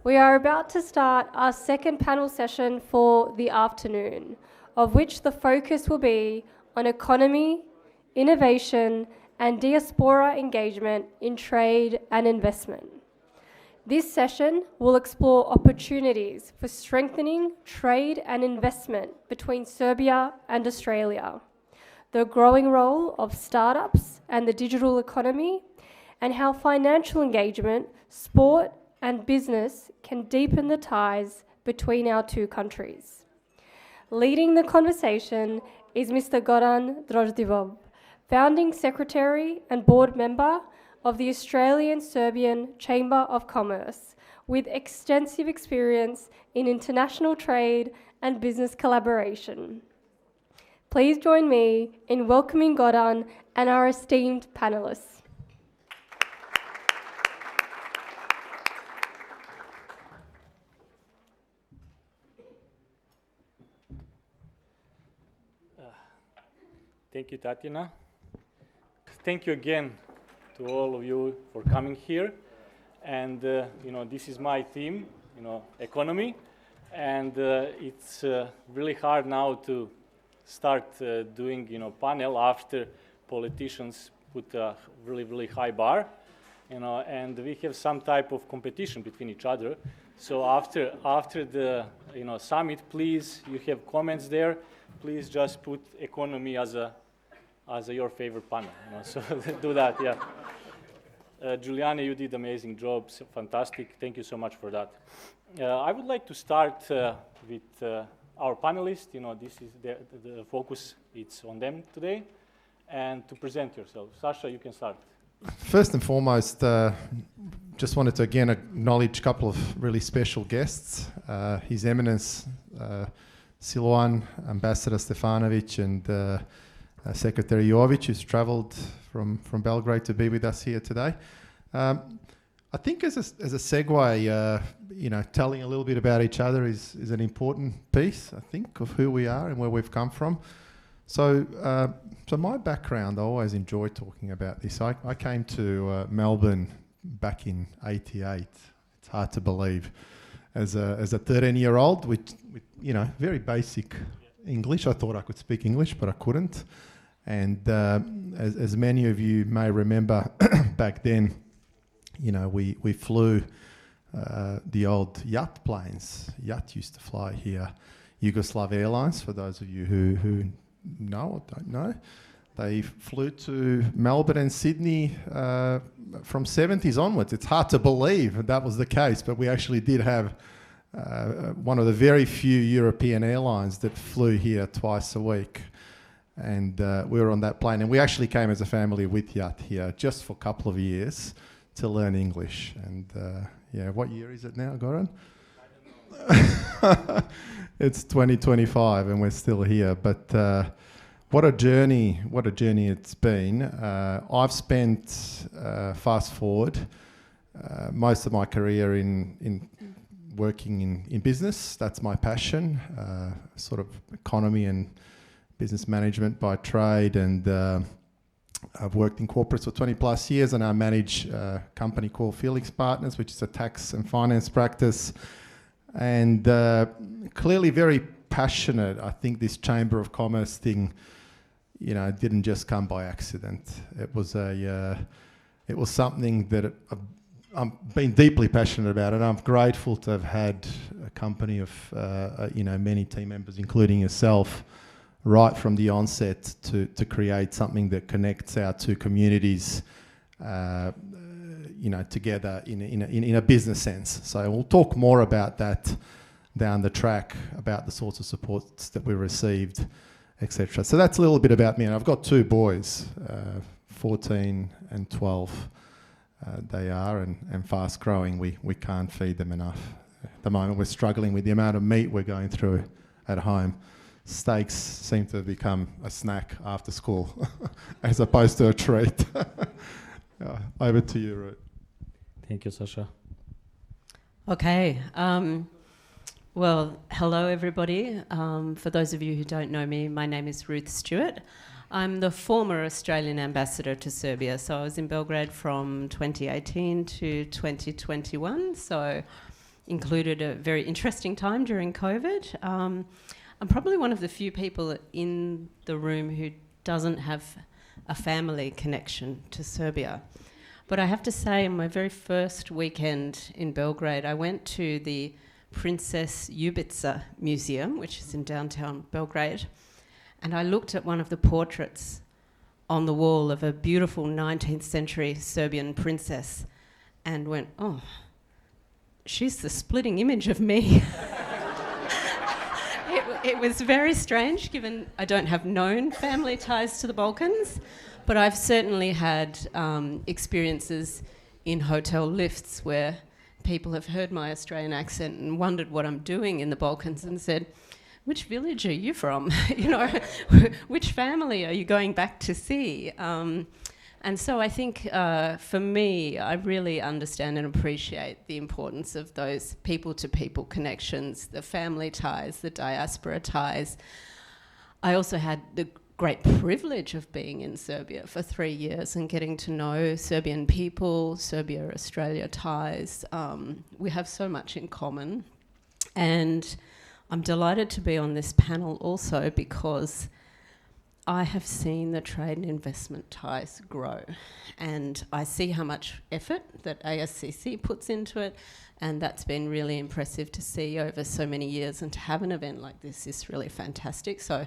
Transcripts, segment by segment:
We are about to start our second panel session for the afternoon, of which the focus will be on economy, innovation, and diaspora engagement in trade and investment. This session will explore opportunities for strengthening trade and investment between Serbia and Australia, the growing role of startups and the digital economy, and how financial engagement, sport, and business can deepen the ties between our two countries. Leading the conversation is Mr. Goran Droždivov, founding secretary and board member of the Australian-Serbian Chamber of Commerce, with extensive experience in international trade and business collaboration. Please join me in welcoming Goran and our esteemed panelists. Thank you, Tatiana. Thank you again to all of you for coming here. And, this is my theme, economy. And it's really hard now to start doing, panel after politicians put a really, really high bar, and we have some type of competition between each other. So after the, summit, please, you have comments there. Please just put economy as your favorite panel. So do that, yeah. Giuliani, you did amazing job, fantastic. Thank you so much for that. I would like to start with our panelists. This is the focus. It's on them today, and to present yourself. Sasha, you can start. First and foremost, just wanted to again acknowledge a couple of really special guests. His Eminence Siloan, Ambassador Stefanovic, and Secretary Jovic, who's travelled from Belgrade to be with us here today. I think as a segue, telling a little bit about each other is an important piece, I think, of who we are and where we've come from. So my background, I always enjoy talking about this. I came to Melbourne back in '88. It's hard to believe. As a 13-year-old with very basic English. I thought I could speak English, but I couldn't. And as many of you may remember, back then, we flew the old yacht planes. Yacht used to fly here. Yugoslav Airlines, for those of you who know or don't know. They flew to Melbourne and Sydney from 70s onwards. It's hard to believe that was the case, but we actually did have one of the very few European airlines that flew here twice a week. And we were on that plane. And we actually came as a family with Yacht here just for a couple of years to learn English. And what year is it now, Goran? It's 2025 and we're still here. But what a journey it's been. I've spent, fast forward, most of my career in working in business. That's my passion, sort of economy and business management by trade. And I've worked in corporates for 20 plus years, and I manage a company called Felix Partners, which is a tax and finance practice. And clearly very passionate. I think this Chamber of Commerce thing, didn't just come by accident. It was something that I've been deeply passionate about, and I'm grateful to have had a company of many team members, including yourself, right from the onset to create something that connects our two communities, together in a business sense. So we'll talk more about that down the track, about the sorts of supports that we received, etc. So that's a little bit about me. And I've got two boys, 14 and 12. They are, and fast growing. We can't feed them enough. At the moment, we're struggling with the amount of meat we're going through at home. Steaks seem to have become a snack after school as opposed to a treat. Over to you, Ruth. Thank you, Sasha. Okay. Well, hello, everybody. For those of you who don't know me, my name is Ruth Stewart. I'm the former Australian ambassador to Serbia. So I was in Belgrade from 2018 to 2021. So included a very interesting time during COVID. I'm probably one of the few people in the room who doesn't have a family connection to Serbia. But I have to say, on my very first weekend in Belgrade, I went to the Princess Ljubica Museum, which is in downtown Belgrade, and I looked at one of the portraits on the wall of a beautiful 19th century Serbian princess and went, oh, she's the splitting image of me. It was very strange, given I don't have known family ties to the Balkans, but I've certainly had experiences in hotel lifts where people have heard my Australian accent and wondered what I'm doing in the Balkans and said, which village are you from? You know, which family are you going back to see? And so I think for me, I really understand and appreciate the importance of those people-to-people connections, the family ties, the diaspora ties. I also had the great privilege of being in Serbia for 3 years and getting to know Serbian people, Serbia-Australia ties. We have so much in common. And I'm delighted to be on this panel also because I have seen the trade and investment ties grow, and I see how much effort that ASCC puts into it, and that's been really impressive to see over so many years, and to have an event like this is really fantastic. So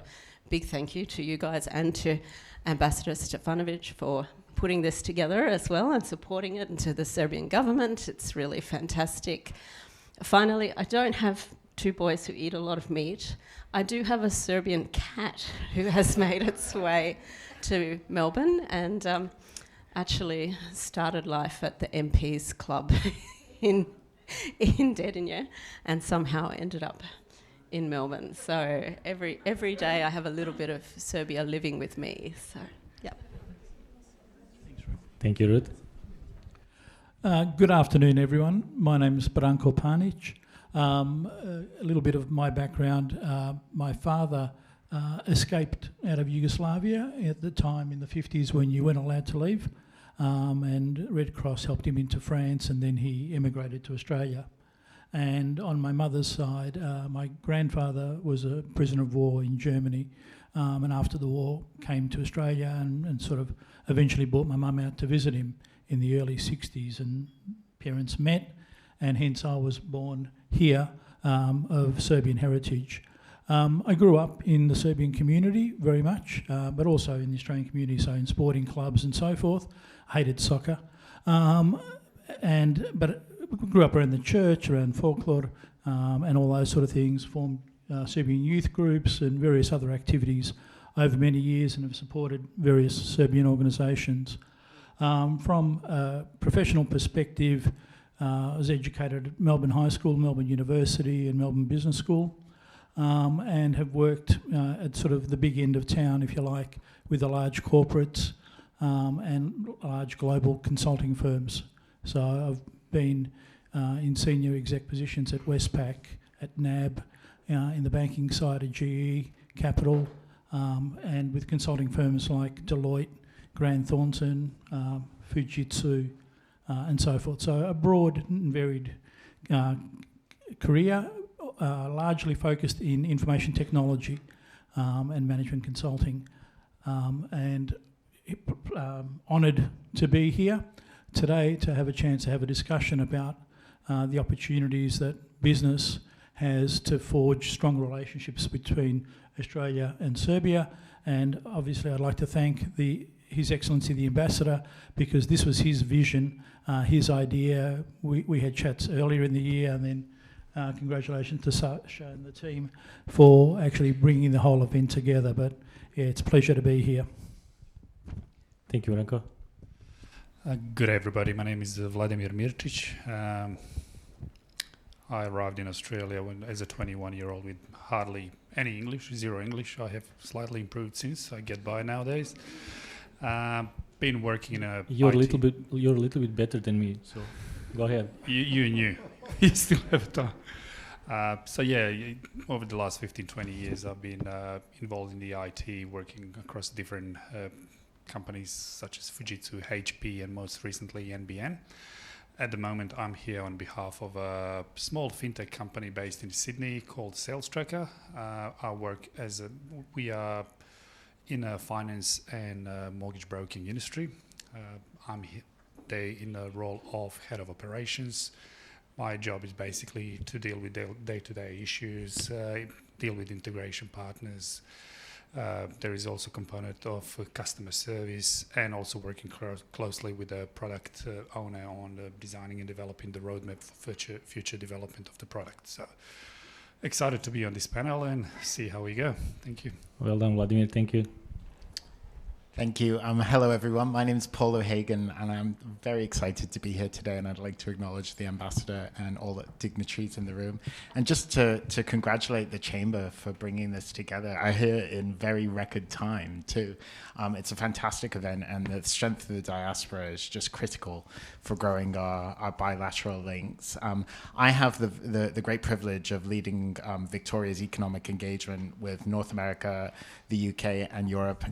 big thank you to you guys and to Ambassador Stefanovic for putting this together as well and supporting it, and to the Serbian government. It's really fantastic. Finally, I don't have two boys who eat a lot of meat. I do have a Serbian cat who has made its way to Melbourne and actually started life at the MP's club in Dedinje and somehow ended up in Melbourne. So every day I have a little bit of Serbia living with me. So, yeah. Thank you, Ruth. Good afternoon, everyone. My name is Branko Panic. A little bit of my background. My father escaped out of Yugoslavia at the time in the 50s when you weren't allowed to leave, and Red Cross helped him into France, and then he emigrated to Australia. And on my mother's side, my grandfather was a prisoner of war in Germany, and after the war came to Australia and sort of eventually brought my mum out to visit him in the early 60s, and parents met, and hence I was born here of Serbian heritage. I grew up in the Serbian community very much, but also in the Australian community, so in sporting clubs and so forth. Hated soccer, but grew up around the church, around folklore, and all those sort of things. Formed Serbian youth groups and various other activities over many years, and have supported various Serbian organisations. From a professional perspective, I was educated at Melbourne High School, Melbourne University and Melbourne Business School, and have worked at sort of the big end of town, if you like, with the large corporates and large global consulting firms. So I've been in senior exec positions at Westpac, at NAB, in the banking side at GE, Capital, and with consulting firms like Deloitte, Grant Thornton, Fujitsu, and so forth. So a broad and varied career, largely focused in information technology and management consulting, and honoured to be here today to have a chance to have a discussion about the opportunities that business has to forge stronger relationships between Australia and Serbia. And obviously I'd like to thank His Excellency the Ambassador, because this was his vision, his idea. We had chats earlier in the year, and then congratulations to Sasha and the team for actually bringing the whole event together. But yeah, it's a pleasure to be here. Thank you, Branko. Good everybody, my name is Vladimir Mirčić. I arrived in Australia as a 21-year-old with hardly any English, zero English. I have slightly improved since. I get by nowadays. Been working in a You're IT. a little bit better than me, so go ahead. You knew. You still have time. So yeah, over the last 15-20 years I've been involved in the IT, working across different companies such as Fujitsu, HP, and most recently NBN. At the moment, I'm here on behalf of a small fintech company based in Sydney called Sales Tracker. We are in a finance and mortgage broking industry. I'm today in the role of head of operations. My job is basically to deal with day-to-day issues, deal with integration partners. There is also a component of customer service and also working closely with the product owner on designing and developing the roadmap for future development of the product. So excited to be on this panel and see how we go. Thank you. Well done, Vladimir. Thank you. Thank you. Hello, everyone. My name is Paul O'Hagan, and I'm very excited to be here today, and I'd like to acknowledge the ambassador and all the dignitaries in the room. And just to congratulate the Chamber for bringing this together. I hear in very record time, too. It's a fantastic event, and the strength of the diaspora is just critical for growing our bilateral links. I have the great privilege of leading Victoria's economic engagement with North America, the UK, and Europe,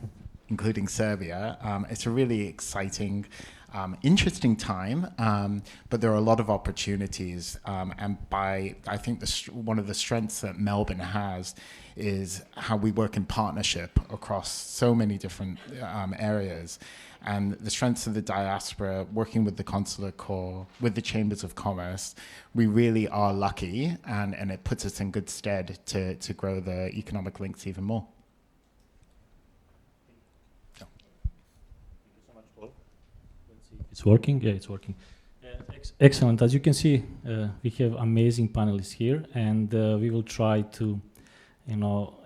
including Serbia. It's a really exciting, interesting time, but there are a lot of opportunities. And I think one of the strengths that Melbourne has is how we work in partnership across so many different areas. And the strengths of the diaspora, working with the Consular Corps, with the Chambers of Commerce, we really are lucky, and it puts us in good stead to grow the economic links even more. It's working? Yeah, it's working. Excellent. As you can see, we have amazing panelists here, and we will try to,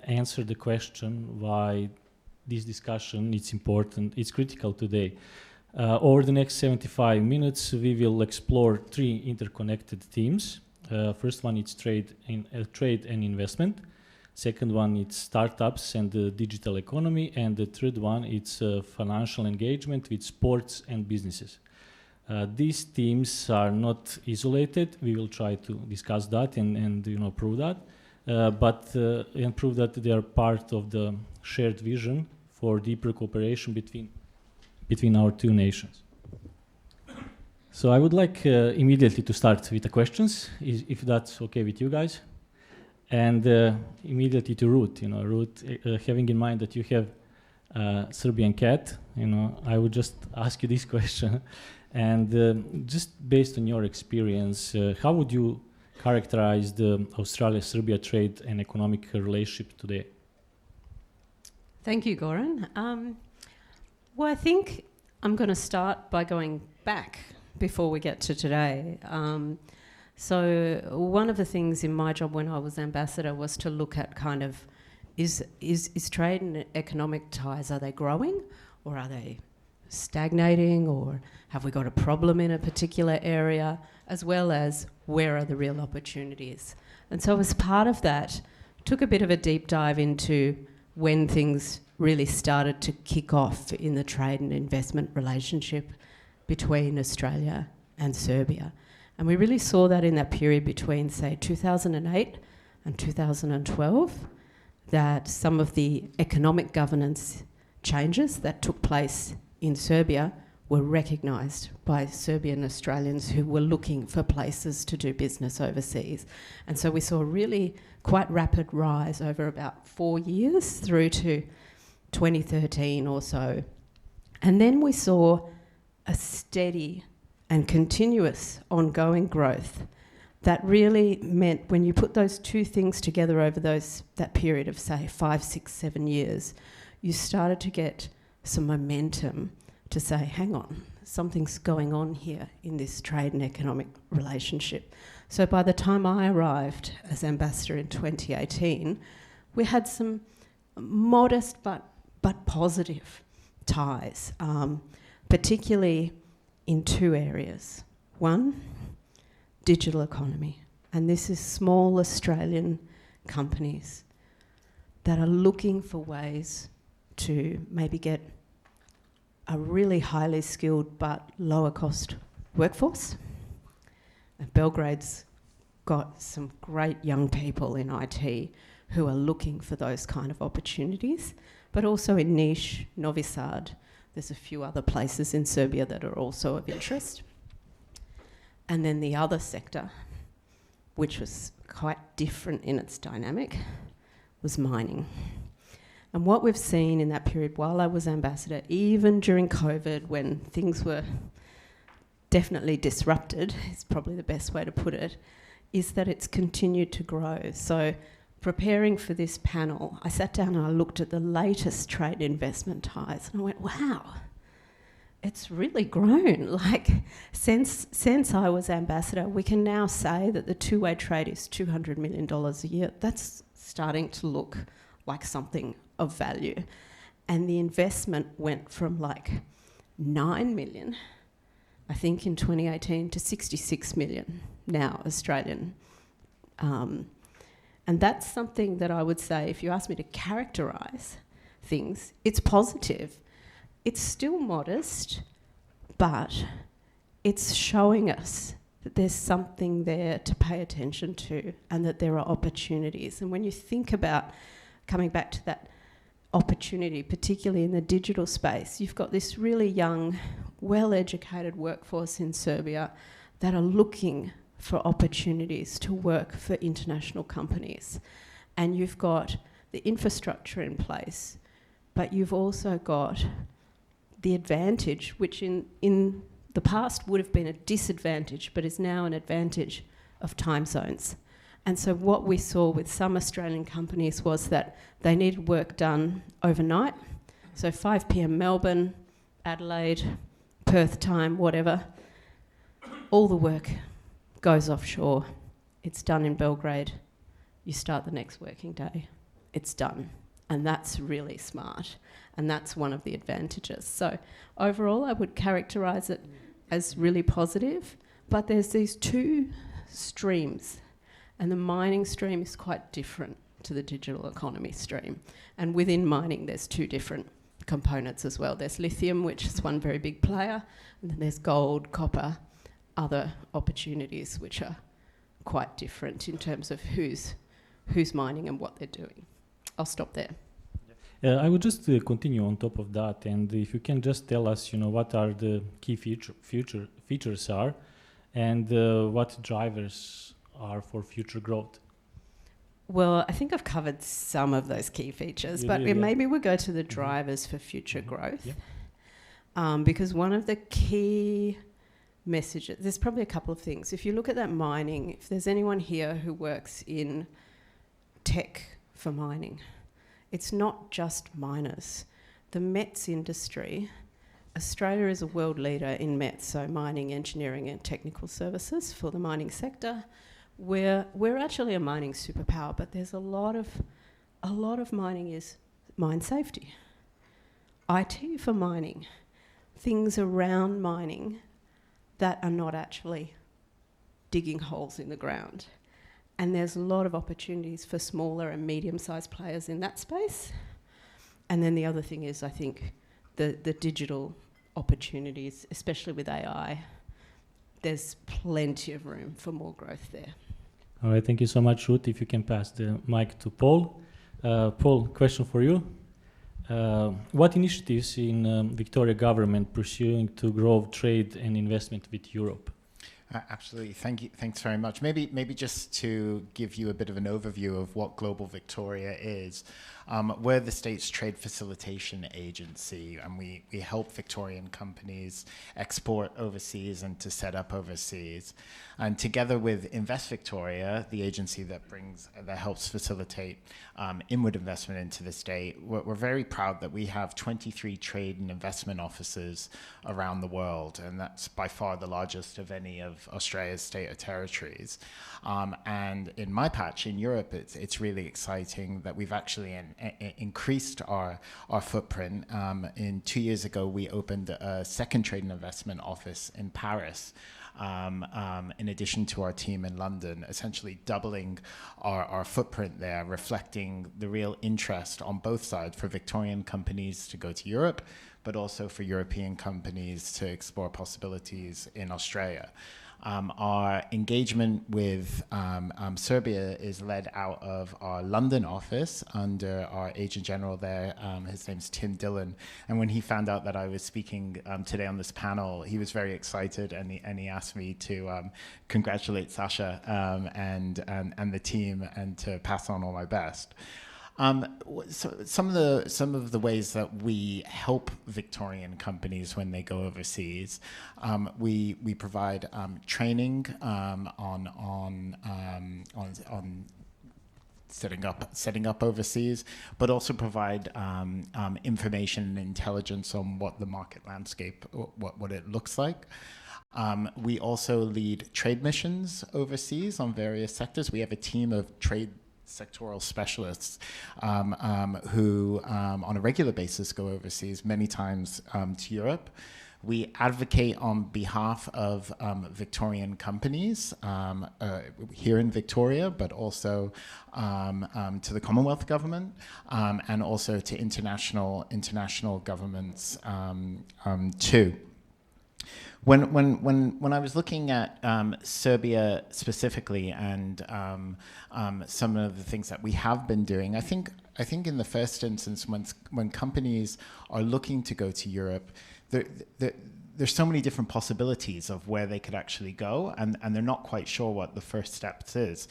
answer the question why this discussion is important. It's critical today. Over the next 75 minutes, we will explore 3 interconnected themes. First one is trade and investment. Second one is startups and the digital economy, and the third one is financial engagement with sports and businesses. These themes are not isolated. We will try to discuss that and prove that, and prove that they are part of the shared vision for deeper cooperation between our 2 nations. So I would like immediately to start with the questions, if that's okay with you guys. And immediately to Ruth, Ruth, having in mind that you have a Serbian cat, I would just ask you this question. And just based on your experience, how would you characterize the Australia-Serbia trade and economic relationship today? Thank you, Goran. Well, I think I'm going to start by going back before we get to today. So one of the things in my job when I was ambassador was to look at kind of, is trade and economic ties, are they growing or are they stagnating, or have we got a problem in a particular area, as well as where are the real opportunities? And so as part of that, took a bit of a deep dive into when things really started to kick off in the trade and investment relationship between Australia and Serbia. And we really saw that in that period between, say, 2008 and 2012, that some of the economic governance changes that took place in Serbia were recognised by Serbian Australians who were looking for places to do business overseas. And so we saw a really quite rapid rise over about 4 years through to 2013 or so. And then we saw a steady and continuous ongoing growth that really meant when you put those 2 things together over that period of, say, 5, 6, 7 years, you started to get some momentum to say, hang on, something's going on here in this trade and economic relationship. So by the time I arrived as ambassador in 2018, we had some modest but positive ties, particularly in 2 areas. One, digital economy. And this is small Australian companies that are looking for ways to maybe get a really highly skilled but lower cost workforce. And Belgrade's got some great young people in IT who are looking for those kind of opportunities, but also in Niš, Novi Sad. There's a few other places in Serbia that are also of interest. And then the other sector, which was quite different in its dynamic, was mining. And what we've seen in that period while I was ambassador, even during COVID, when things were definitely disrupted, is probably the best way to put it, is that it's continued to grow. So preparing for this panel, I sat down and I looked at the latest trade investment ties and I went, wow, it's really grown. Like since I was ambassador, we can now say that the two-way trade is $200 million a year. That's starting to look like something of value. And the investment went from like 9 million, I think in 2018, to 66 million now Australian. And that's something that I would say, if you ask me to characterise things, it's positive. It's still modest, but it's showing us that there's something there to pay attention to and that there are opportunities. And when you think about coming back to that opportunity, particularly in the digital space, you've got this really young, well-educated workforce in Serbia that are looking for opportunities to work for international companies. And you've got the infrastructure in place, but you've also got the advantage, which in the past would have been a disadvantage, but is now an advantage, of time zones. And so what we saw with some Australian companies was that they needed work done overnight. So 5 p.m. Melbourne, Adelaide, Perth time, whatever. All the work goes offshore. It's done in Belgrade. You start the next working day. It's done. And that's really smart. And that's one of the advantages. So overall, I would characterise it as really positive. But there's these two streams. And the mining stream is quite different to the digital economy stream. And within mining, there's two different components as well. There's lithium, which is one very big player. And then there's gold, copper, other opportunities which are quite different in terms of who's mining and what they're doing. I'll stop there. I would just continue on top of that, and if you can just tell us, what are the key features are, and what drivers are for future growth. Well, I think I've covered some of those key features, but maybe we'll go to the drivers for future growth. Yeah. Because one of the key messages, there's probably a couple of things. If you look at that mining, if there's anyone here who works in tech for mining, it's not just miners. The METS industry, Australia is a world leader in METS, so mining, engineering and technical services for the mining sector. We're actually a mining superpower, but there's a lot of mining is mine safety. IT for mining, things around mining that are not actually digging holes in the ground. And there's a lot of opportunities for smaller and medium-sized players in that space. And then the other thing is, I think, the digital opportunities, especially with AI, there's plenty of room for more growth there. All right, thank you so much, Ruth. If you can pass the mic to Paul. Paul, question for you. What initiatives in Victoria government pursuing to grow trade and investment with Europe? Absolutely. Thank you. Thanks very much. Maybe just to give you a bit of an overview of what Global Victoria is. We're the state's trade facilitation agency, and we help Victorian companies export overseas and to set up overseas. And together with Invest Victoria, the agency that helps facilitate inward investment into the state, we're very proud that we have 23 trade and investment offices around the world, and that's by far the largest of any of Australia's state or territories. And in my patch in Europe, it's really exciting that we've actually increased our footprint. 2 years ago, we opened a second trade and investment office in Paris, in addition to our team in London, essentially doubling our footprint there, reflecting the real interest on both sides for Victorian companies to go to Europe, but also for European companies to explore possibilities in Australia. Our engagement with Serbia is led out of our London office under our Agent General there. His name's Tim Dillon. And when he found out that I was speaking today on this panel, he was very excited, and he asked me to congratulate Sasha and the team and to pass on all my best. So some of the ways that we help Victorian companies when they go overseas, we provide training on setting up overseas, but also provide information and intelligence on what the market landscape, what it looks like. We also lead trade missions overseas on various sectors. We have a team of trade sectoral specialists who on a regular basis go overseas, many times to Europe. We advocate on behalf of Victorian companies here in Victoria, but also to the Commonwealth government and also to international governments too. When I was looking at Serbia specifically and some of the things that we have been doing, I think in the first instance, when companies are looking to go to Europe, there's so many different possibilities of where they could actually go, and they're not quite sure what the first steps is.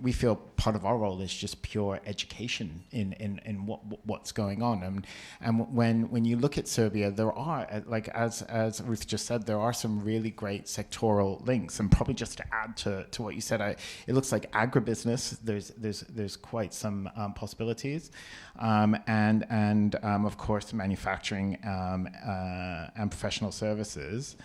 We feel part of our role is just pure education in what's going on. And when you look at Serbia, there are, like as Ruth just said, there are some really great sectoral links. And probably just to add to what you said, it looks like agribusiness. There's quite some possibilities, and of course manufacturing and professional services.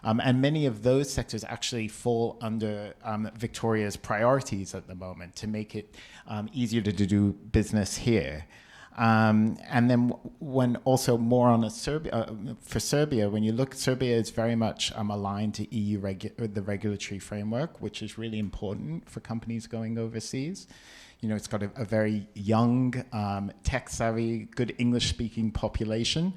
And many of those sectors actually fall under Victoria's priorities at the moment to make it easier to do business here. And then when also more on for Serbia, when you look, Serbia is very much aligned to EU the regulatory framework, which is really important for companies going overseas. You know, it's got a very young, tech-savvy, good English-speaking population.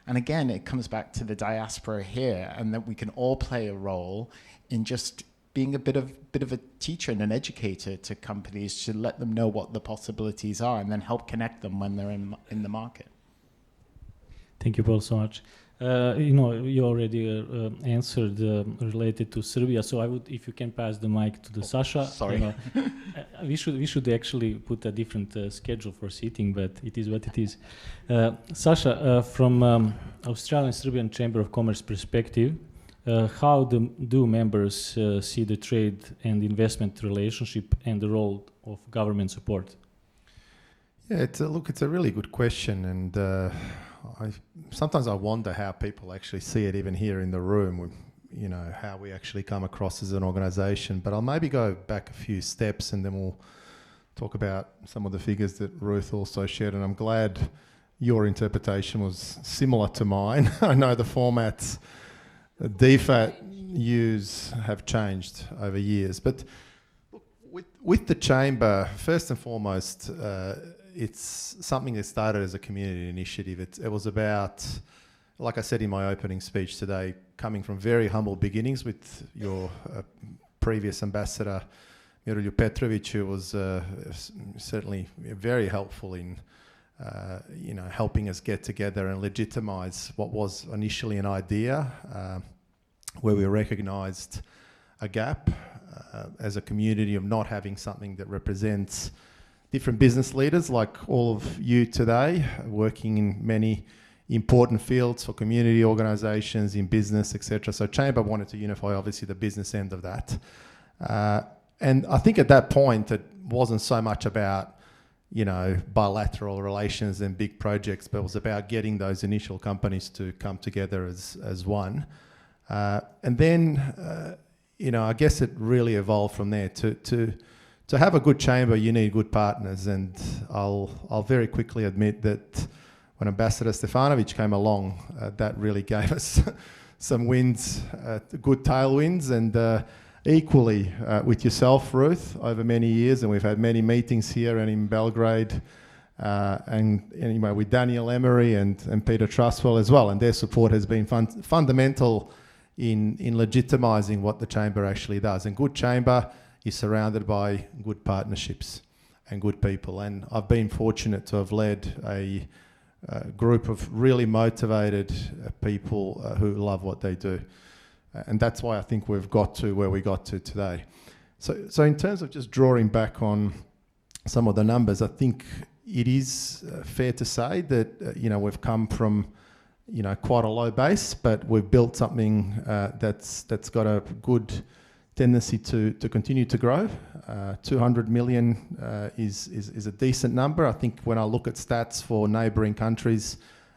And again, it comes back to the diaspora here, and that we can all play a role in just being a bit of a teacher and an educator to companies to let them know what the possibilities are, and then help connect them when they're in the market. Thank you, Paul, so much. You already answered related to Serbia, so I would, if you can pass the mic to the Sasha. Sorry. We should actually put a different schedule for seating, but it is what it is. Sasha, from Australian Serbian Chamber of Commerce perspective, how do members see the trade and investment relationship and the role of government support? Yeah, it's a really good question, and sometimes I wonder how people actually see it, even here in the room, you know, how we actually come across as an organisation. But I'll maybe go back a few steps and then we'll talk about some of the figures that Ruth also shared. And I'm glad your interpretation was similar to mine. I know the formats DFAT use have changed over years. But with the Chamber, first and foremost, it's something that started as a community initiative. It was about, like I said in my opening speech today, coming from very humble beginnings with your previous ambassador, Mitropolije Petrovic, who was certainly very helpful in helping us get together and legitimize what was initially an idea, where we recognized a gap as a community of not having something that represents different business leaders like all of you today, working in many important fields for community organisations, in business, etc. So Chamber wanted to unify, obviously, the business end of that. And I think at that point, it wasn't so much about, bilateral relations and big projects, but it was about getting those initial companies to come together as one. And then, I guess it really evolved from there. To have a good chamber, you need good partners, and I'll very quickly admit that when Ambassador Stefanovic came along, that really gave us some wins, good tailwinds, and equally with yourself, Ruth, over many years, and we've had many meetings here and in Belgrade and anyway, with Daniel Emery and Peter Trustwell as well, and their support has been fundamental in legitimising what the chamber actually does. And good chamber is surrounded by good partnerships and good people. And I've been fortunate to have led a group of really motivated people who love what they do. And that's why I think we've got to where we got to today. So in terms of just drawing back on some of the numbers, I think it is fair to say that we've come from quite a low base, but we've built something that's got a good tendency to continue to grow. 200 million is a decent number. I think when I look at stats for neighbouring countries,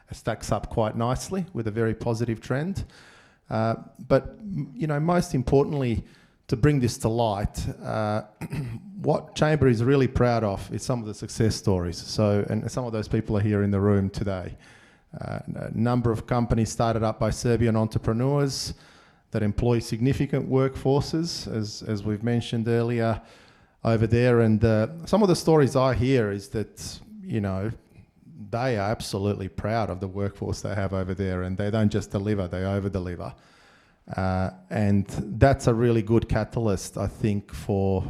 it stacks up quite nicely with a very positive trend. But most importantly, to bring this to light, what Chamber is really proud of is some of the success stories. And some of those people are here in the room today. A number of companies started up by Serbian entrepreneurs that employ significant workforces, as we've mentioned earlier over there. And some of the stories I hear is that, they are absolutely proud of the workforce they have over there, and they don't just deliver, they over-deliver. And that's a really good catalyst, I think, for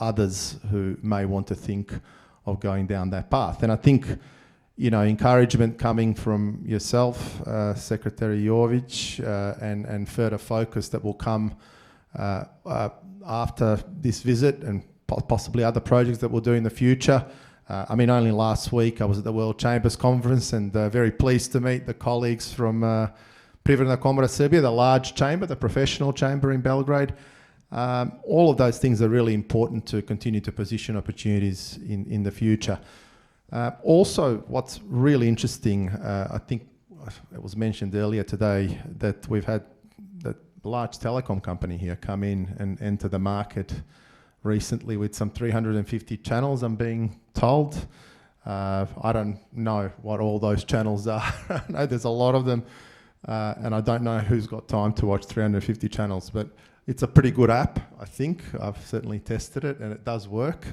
others who may want to think of going down that path. And I think, encouragement coming from yourself, Secretary Jovic, and further focus that will come after this visit and possibly other projects that we'll do in the future. Only last week I was at the World Chambers Conference and very pleased to meet the colleagues from Privredna Komora Serbia, the large chamber, the professional chamber in Belgrade. All of those things are really important to continue to position opportunities in the future. Also, what's really interesting, I think it was mentioned earlier today that we've had that large telecom company here come in and enter the market recently with some 350 channels, I'm being told. I don't know what all those channels are. I know there's a lot of them, and I don't know who's got time to watch 350 channels, but it's a pretty good app, I think. I've certainly tested it, and it does work.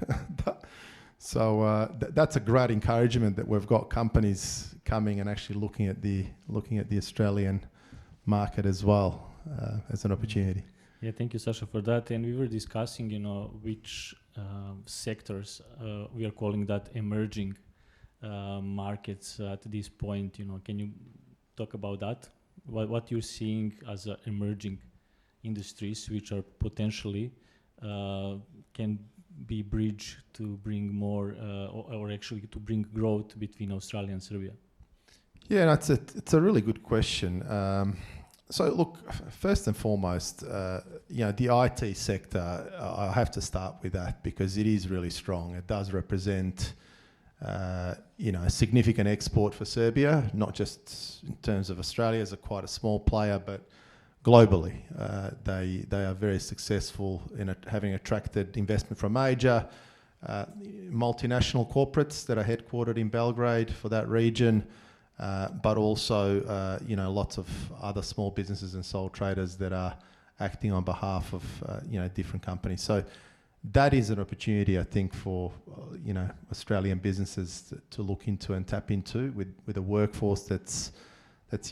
So that's a great encouragement that we've got companies coming and actually looking at the Australian market as well as an opportunity. Yeah, thank you, Sasha, for that. And we were discussing, which sectors we are calling that emerging markets at this point. Can you talk about that? What you're seeing as emerging industries, which are potentially can be bridge to bring more, or actually to bring growth between Australia and Serbia? Yeah, it's a really good question. So look, first and foremost, the IT sector, I have to start with that because it is really strong. It does represent, a significant export for Serbia, not just in terms of Australia as quite a small player, but globally. They are very successful in having attracted investment from major multinational corporates that are headquartered in Belgrade for that region. But also, lots of other small businesses and sole traders that are acting on behalf of, different companies. So that is an opportunity, I think, for, Australian businesses to look into and tap into with a workforce that's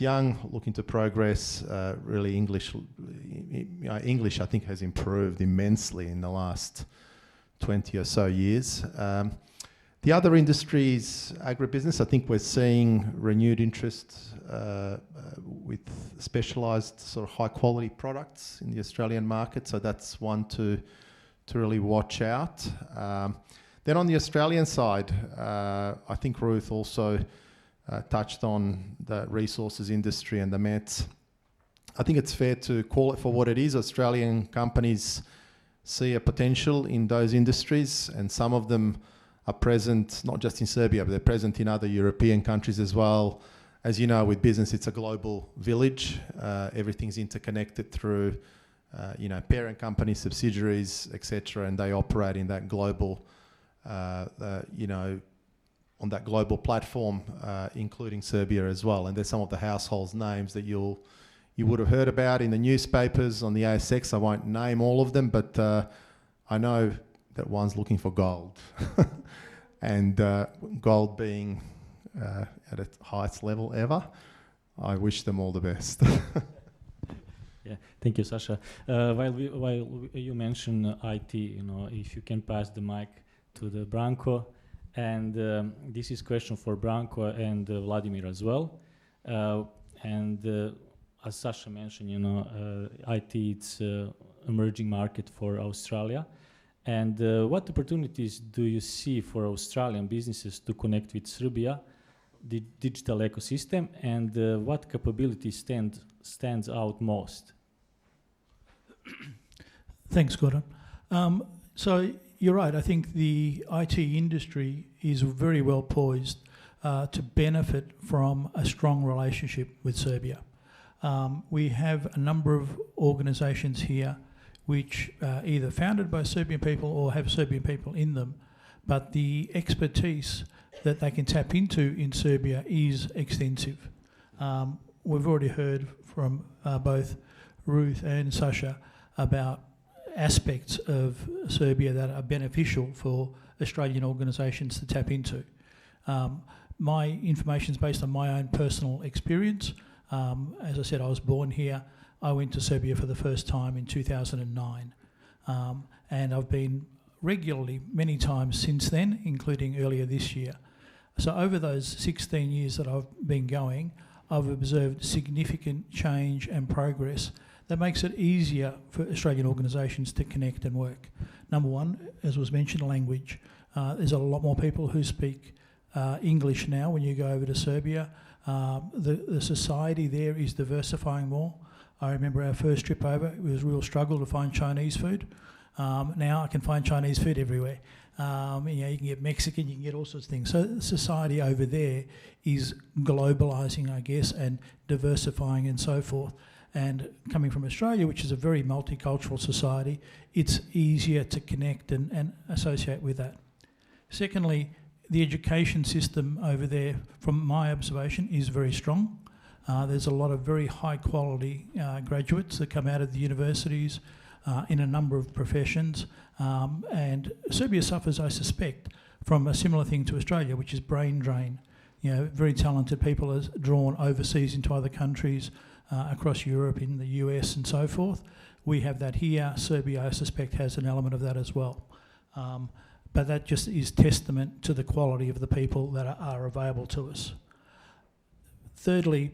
young, looking to progress. Really, English, I think, has improved immensely in the last 20 or so years. The other industry is agribusiness. I think we're seeing renewed interest with specialised sort of high-quality products in the Australian market. So that's one to really watch out. Then on the Australian side, I think Ruth also touched on the resources industry and the METs. I think it's fair to call it for what it is. Australian companies see a potential in those industries, and some of them are present not just in Serbia, but they're present in other European countries as well. As you know, with business, it's a global village. Everything's interconnected through, parent companies, subsidiaries, etc., and they operate in that global, on that global platform, including Serbia as well. And there's some of the household names that you would have heard about in the newspapers, on the ASX. I won't name all of them, but I know that one's looking for gold. and gold being at its highest level ever. I wish them all the best. Yeah, thank you, Sasha. While you mention IT, if you can pass the mic to the Branko, and this is question for Branko and Vladimir as well. As Sasha mentioned, IT it's emerging market for Australia. And what opportunities do you see for Australian businesses to connect with Serbia, the digital ecosystem, and what capability stands out most? Thanks, Gordon. So you're right. I think the IT industry is very well poised to benefit from a strong relationship with Serbia. We have a number of organisations here which are either founded by Serbian people or have Serbian people in them, but the expertise that they can tap into in Serbia is extensive. We've already heard from both Ruth and Sasha about aspects of Serbia that are beneficial for Australian organisations to tap into. My information is based on my own personal experience. As I said, I was born here. I went to Serbia for the first time in 2009. And I've been regularly many times since then, including earlier this year. So over those 16 years that I've been going, I've observed significant change and progress that makes it easier for Australian organisations to connect and work. Number one, as was mentioned, language. There's a lot more people who speak English now when you go over to Serbia. The society there is diversifying more. I remember our first trip over, it was a real struggle to find Chinese food. Now I can find Chinese food everywhere. You can get Mexican, you can get all sorts of things. So society over there is globalising, I guess, and diversifying and so forth. And coming from Australia, which is a very multicultural society, it's easier to connect and associate with that. Secondly, the education system over there, from my observation, is very strong. There's a lot of very high quality graduates that come out of the universities in a number of professions. And Serbia suffers, I suspect, from a similar thing to Australia, which is brain drain. Very talented people are drawn overseas into other countries, across Europe, in the US and so forth. We have that here. Serbia, I suspect, has an element of that as well. But that just is testament to the quality of the people that are available to us. Thirdly,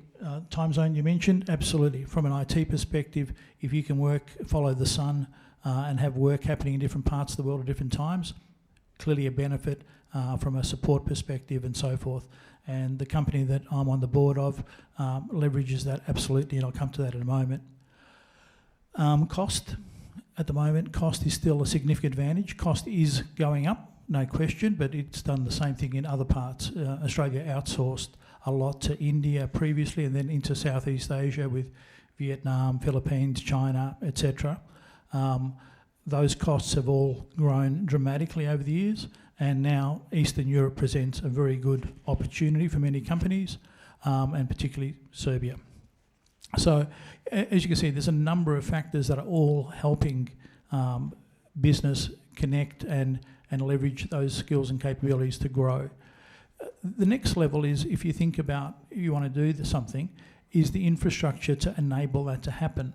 time zone you mentioned, absolutely. From an IT perspective, if you can follow the sun and have work happening in different parts of the world at different times, clearly a benefit from a support perspective and so forth. And the company that I'm on the board of leverages that absolutely, and I'll come to that in a moment. Cost. At the moment, cost is still a significant advantage. Cost is going up, no question, but it's done the same thing in other parts. Australia outsourced a lot to India previously and then into Southeast Asia with Vietnam, Philippines, China, etc. Those costs have all grown dramatically over the years, and now Eastern Europe presents a very good opportunity for many companies, and particularly Serbia. So, as you can see, there's a number of factors that are all helping business connect and leverage those skills and capabilities to grow. The next level is, if you think about, you want to do something, is the infrastructure to enable that to happen.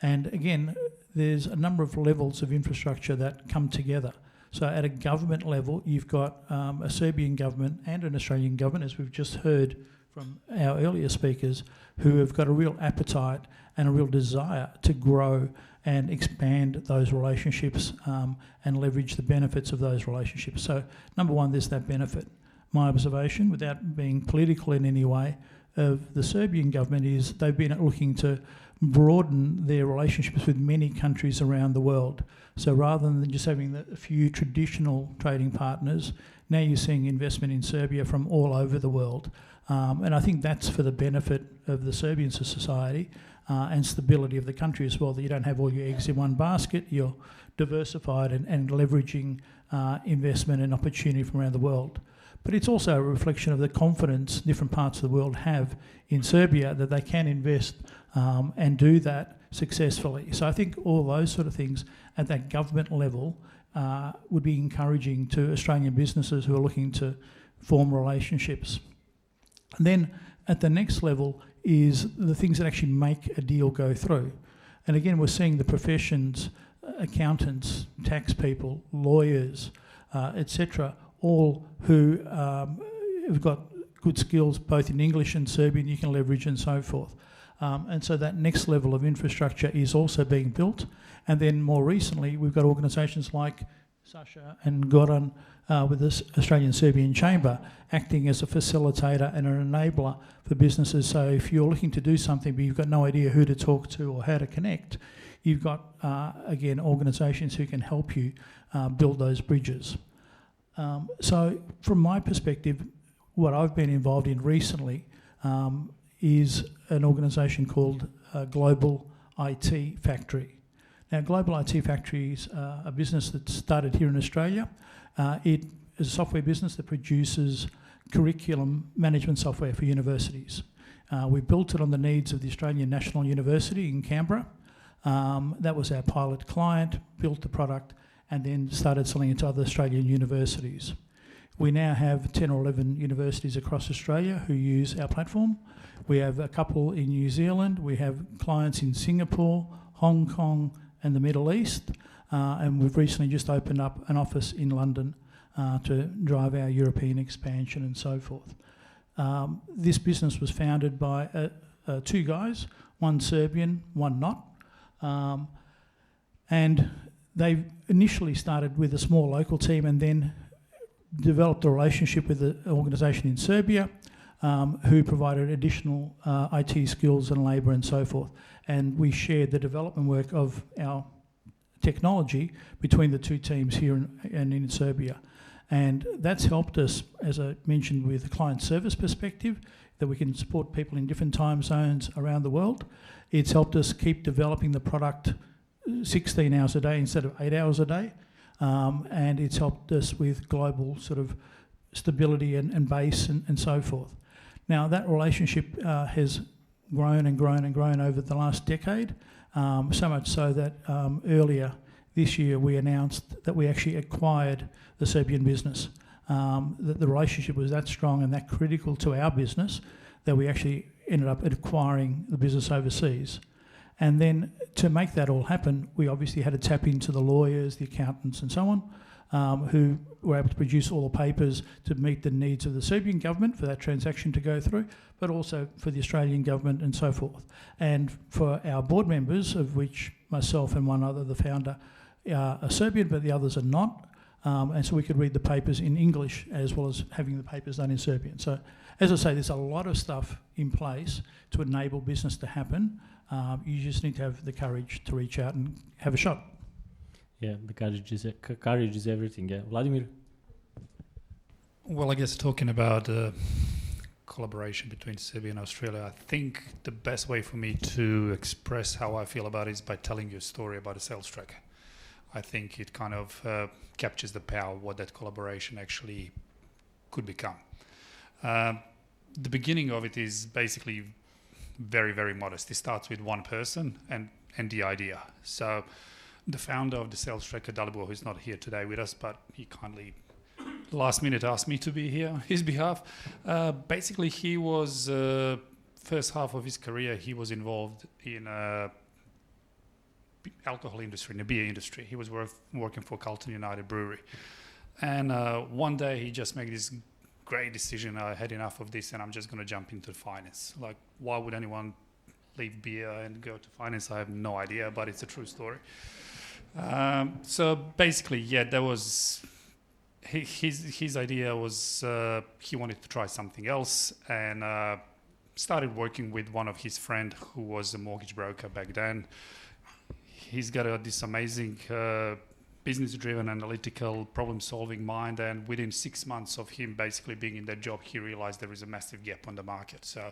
And again, there's a number of levels of infrastructure that come together. So at a government level, you've got a Serbian government and an Australian government, as we've just heard from our earlier speakers, who have got a real appetite and a real desire to grow and expand those relationships and leverage the benefits of those relationships. So number one, there's that benefit. My observation, without being political in any way, of the Serbian government is they've been looking to broaden their relationships with many countries around the world. So rather than just having a few traditional trading partners, now you're seeing investment in Serbia from all over the world. And I think that's for the benefit of the Serbian society and stability of the country as well, that you don't have all your eggs in one basket, you're diversified and leveraging investment and opportunity from around the world. But it's also a reflection of the confidence different parts of the world have in Serbia that they can invest and do that successfully. So I think all those sort of things at that government level would be encouraging to Australian businesses who are looking to form relationships. And then at the next level is the things that actually make a deal go through. And again, we're seeing the professions, accountants, tax people, lawyers, etc., all who have got good skills both in English and Serbian you can leverage and so forth. And so that next level of infrastructure is also being built. And then more recently, we've got organisations like Sasha and Goran with the Australian Serbian Chamber acting as a facilitator and an enabler for businesses. So if you're looking to do something but you've got no idea who to talk to or how to connect, you've got, again, organisations who can help you build those bridges. So from my perspective, what I've been involved in recently is an organisation called Global IT Factory. Now, Global IT Factory is a business that started here in Australia. It is a software business that produces curriculum management software for universities. We built it on the needs of the Australian National University in Canberra. That was our pilot client, built the product, and then started selling it to other Australian universities. We now have 10 or 11 universities across Australia who use our platform. We have a couple in New Zealand. We have clients in Singapore, Hong Kong, and the Middle East. And we've recently just opened up an office in London to drive our European expansion and so forth. This business was founded by two guys, one Serbian, one not. And they initially started with a small local team and then developed a relationship with an organisation in Serbia who provided additional IT skills and labour and so forth. And we shared the development work of our technology between the two teams here and in Serbia. And that's helped us, as I mentioned, with a client service perspective, that we can support people in different time zones around the world. It's helped us keep developing the product 16 hours a day instead of 8 hours a day. And it's helped us with global sort of stability and base and so forth. Now, that relationship has grown and grown and grown over the last decade, so much so that earlier this year we announced that we actually acquired the Serbian business. That the relationship was that strong and that critical to our business that we actually ended up acquiring the business overseas. And then to make that all happen, we obviously had to tap into the lawyers, the accountants and so on, who were able to produce all the papers to meet the needs of the Serbian government for that transaction to go through, but also for the Australian government and so forth. And for our board members, of which myself and one other, the founder, are Serbian, but the others are not. And so we could read the papers in English as well as having the papers done in Serbian. So as I say, there's a lot of stuff in place to enable business to happen. You just need to have the courage to reach out and have a shot. Yeah, the courage is everything. Yeah, Vladimir. Well, I guess talking about collaboration between Serbia and Australia, I think the best way for me to express how I feel about it is by telling you a story about a sales tracker. I think it kind of captures the power of what that collaboration actually could become. The beginning of it is basically very, very modest. It starts with one person and the idea. So the founder of the sales tracker, Dalibor, who's not here today with us, but he kindly last minute asked me to be here on his behalf. Basically, he was, first half of his career, he was involved in alcohol industry, in the beer industry. He was working for Carlton United Brewery. And one day he just made this great decision. I had enough of this and I'm just going to jump into finance. Like, why would anyone leave beer and go to finance? I have no idea, but it's a true story. So basically, yeah, that was his idea was he wanted to try something else and started working with one of his friends who was a mortgage broker back then. He's got this amazing business-driven, analytical, problem-solving mind, and within 6 months of him basically being in that job, he realized there is a massive gap on the market. So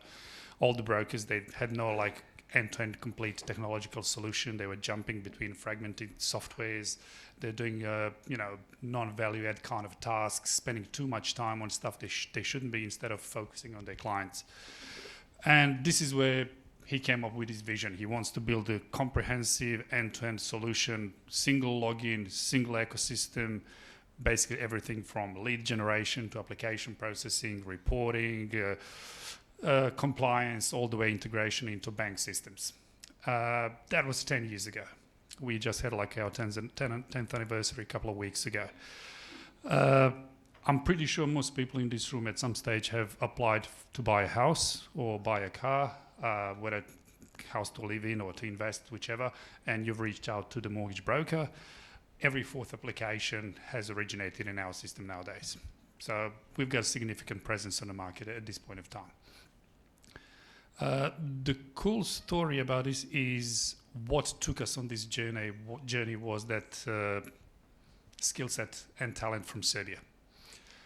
all the brokers, they had no like end-to-end complete technological solution. They were jumping between fragmented softwares. They're doing non-value-add kind of tasks, spending too much time on stuff they shouldn't be instead of focusing on their clients. And this is where he came up with his vision. He wants to build a comprehensive end-to-end solution, single login, single ecosystem, basically everything from lead generation to application processing, reporting, compliance, all the way integration into bank systems. That was 10 years ago. We just had like our 10th anniversary a couple of weeks ago. I'm pretty sure most people in this room at some stage have applied to buy a house or buy a car, whether a house to live in or to invest, whichever, and you've reached out to the mortgage broker. Every fourth application has originated in our system nowadays. So we've got a significant presence on the market at this point of time. The cool story about this is what took us on this journey was that skill set and talent from Serbia.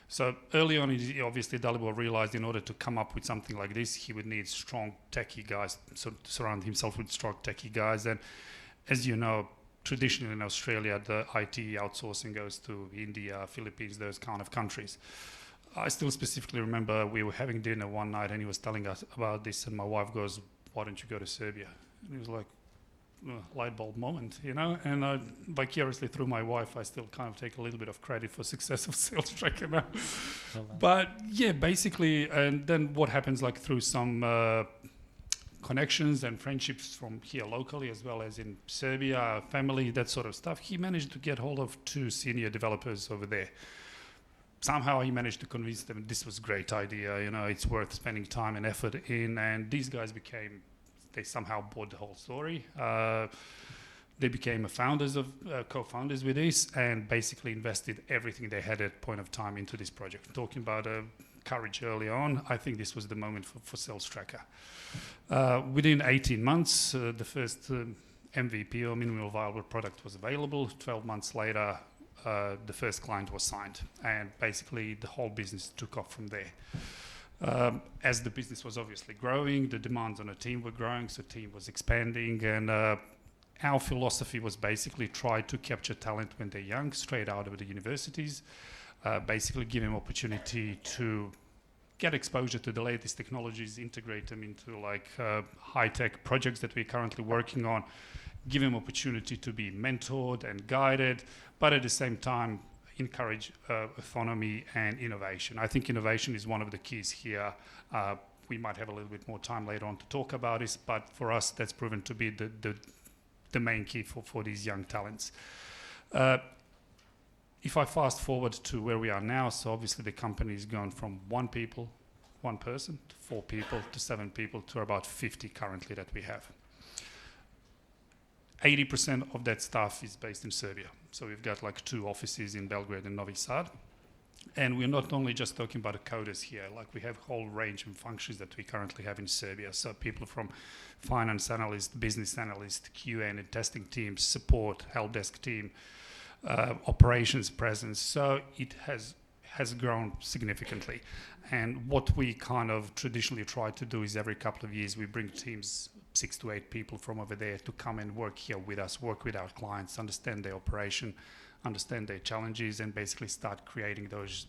So early on, obviously, Dalibor realized in order to come up with something like this, he would need strong techie guys, so to surround himself with strong techie guys. And as you know, traditionally in Australia, the IT outsourcing goes to India, Philippines, those kind of countries. I still specifically remember we were having dinner one night and he was telling us about this, and my wife goes, "Why don't you go to Serbia?" And he was like, light bulb moment, you know, and vicariously through my wife, I still kind of take a little bit of credit for success of Sales Tracker now. But yeah, basically, and then what happens like through some connections and friendships from here locally as well as in Serbia, family, that sort of stuff, he managed to get hold of 2 senior developers over there. Somehow he managed to convince them this was a great idea, you know, it's worth spending time and effort in, and these guys they somehow bought the whole story. They became co-founders with this and basically invested everything they had at point of time into this project. Talking about courage early on, I think this was the moment for Sales Tracker. Within 18 months, the first MVP or minimum viable product was available. 12 months later, the first client was signed, and basically the whole business took off from there. As the business was obviously growing, the demands on the team were growing, so the team was expanding, and our philosophy was basically try to capture talent when they're young, straight out of the universities, basically give them opportunity to get exposure to the latest technologies, integrate them into like high-tech projects that we're currently working on, give them opportunity to be mentored and guided, but at the same time, encourage autonomy and innovation. I think innovation is one of the keys here. We might have a little bit more time later on to talk about this, but for us, that's proven to be the main key for these young talents. If I fast forward to where we are now, so obviously the company has gone from 1 person, to 4 people, to 7 people, to about 50 currently that we have. 80% of that staff is based in Serbia. So we've got like 2 offices in Belgrade and Novi Sad. And we're not only just talking about the coders here, like we have a whole range of functions that we currently have in Serbia. So people from finance analyst, business analyst, QA and testing teams, support, help desk team, operations presence. So it has grown significantly. And what we kind of traditionally try to do is every couple of years we bring teams, 6 to 8 people from over there to come and work here with us, work with our clients, understand their operation, understand their challenges, and basically start creating those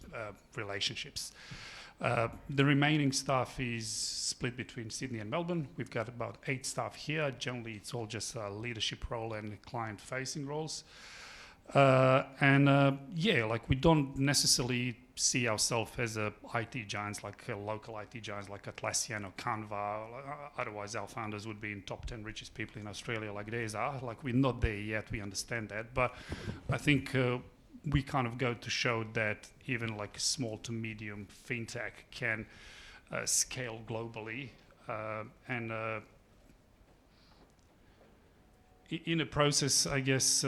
relationships. The remaining staff is split between Sydney and Melbourne. We've got about 8 staff here. Generally, it's all just a leadership role and client-facing roles. Like we don't necessarily see ourselves as a IT giants, like local IT giants like Atlassian or Canva. Otherwise, our founders would be in top 10 richest people in Australia like theirs are. Like we're not there yet, we understand that. But I think we kind of go to show that even like a small to medium fintech can scale globally and in a process, I guess,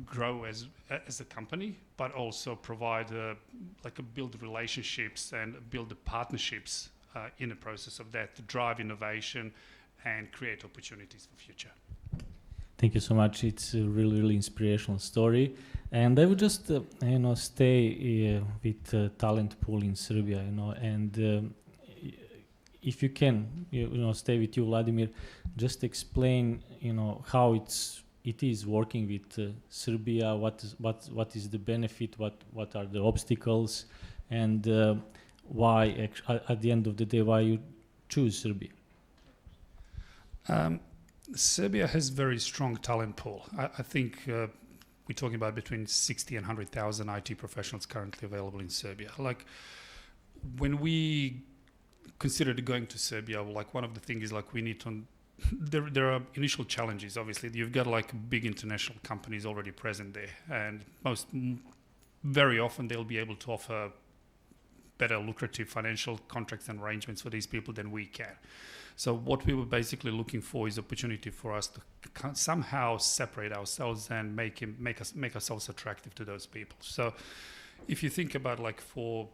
grow as a company, but also provide build relationships and build the partnerships in the process of that to drive innovation and create opportunities for future. Thank you so much. It's a really, really inspirational story. And I would just, stay with talent pool in Serbia, and if you can, stay with you, Vladimir, just explain, how it is working with Serbia. What is the benefit? What are the obstacles? And why, at the end of the day, why you choose Serbia? Serbia has very strong talent pool. I think we're talking about between 60 and 100,000 IT professionals currently available in Serbia. Like, when we considered going to Serbia, like, one of the things is, like, we need to there are initial challenges. Obviously, you've got, like, big international companies already present there, and very often they'll be able to offer better lucrative financial contracts and arrangements for these people than we can. So what we were basically looking for is opportunity for us to somehow separate ourselves and make ourselves attractive to those people. So if you think about, like, for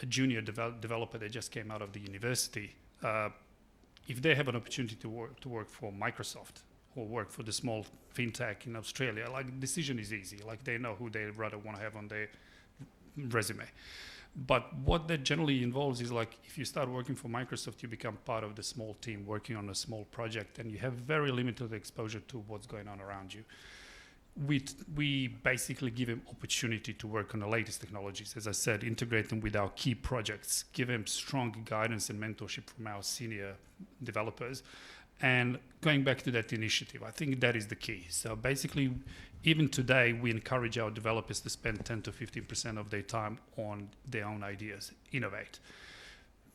a junior developer that just came out of the university, if they have an opportunity to work for Microsoft or work for the small fintech in Australia, like, the decision is easy. Like, they know who they rather want to have on their resume. But what that generally involves is, like, if you start working for Microsoft, you become part of the small team working on a small project, and you have very limited exposure to what's going on around you. We basically give them opportunity to work on the latest technologies. As I said, integrate them with our key projects, give them strong guidance and mentorship from our senior developers. And going back to that initiative, I think that is the key. So basically, even today, we encourage our developers to spend 10 to 15% of their time on their own ideas, innovate.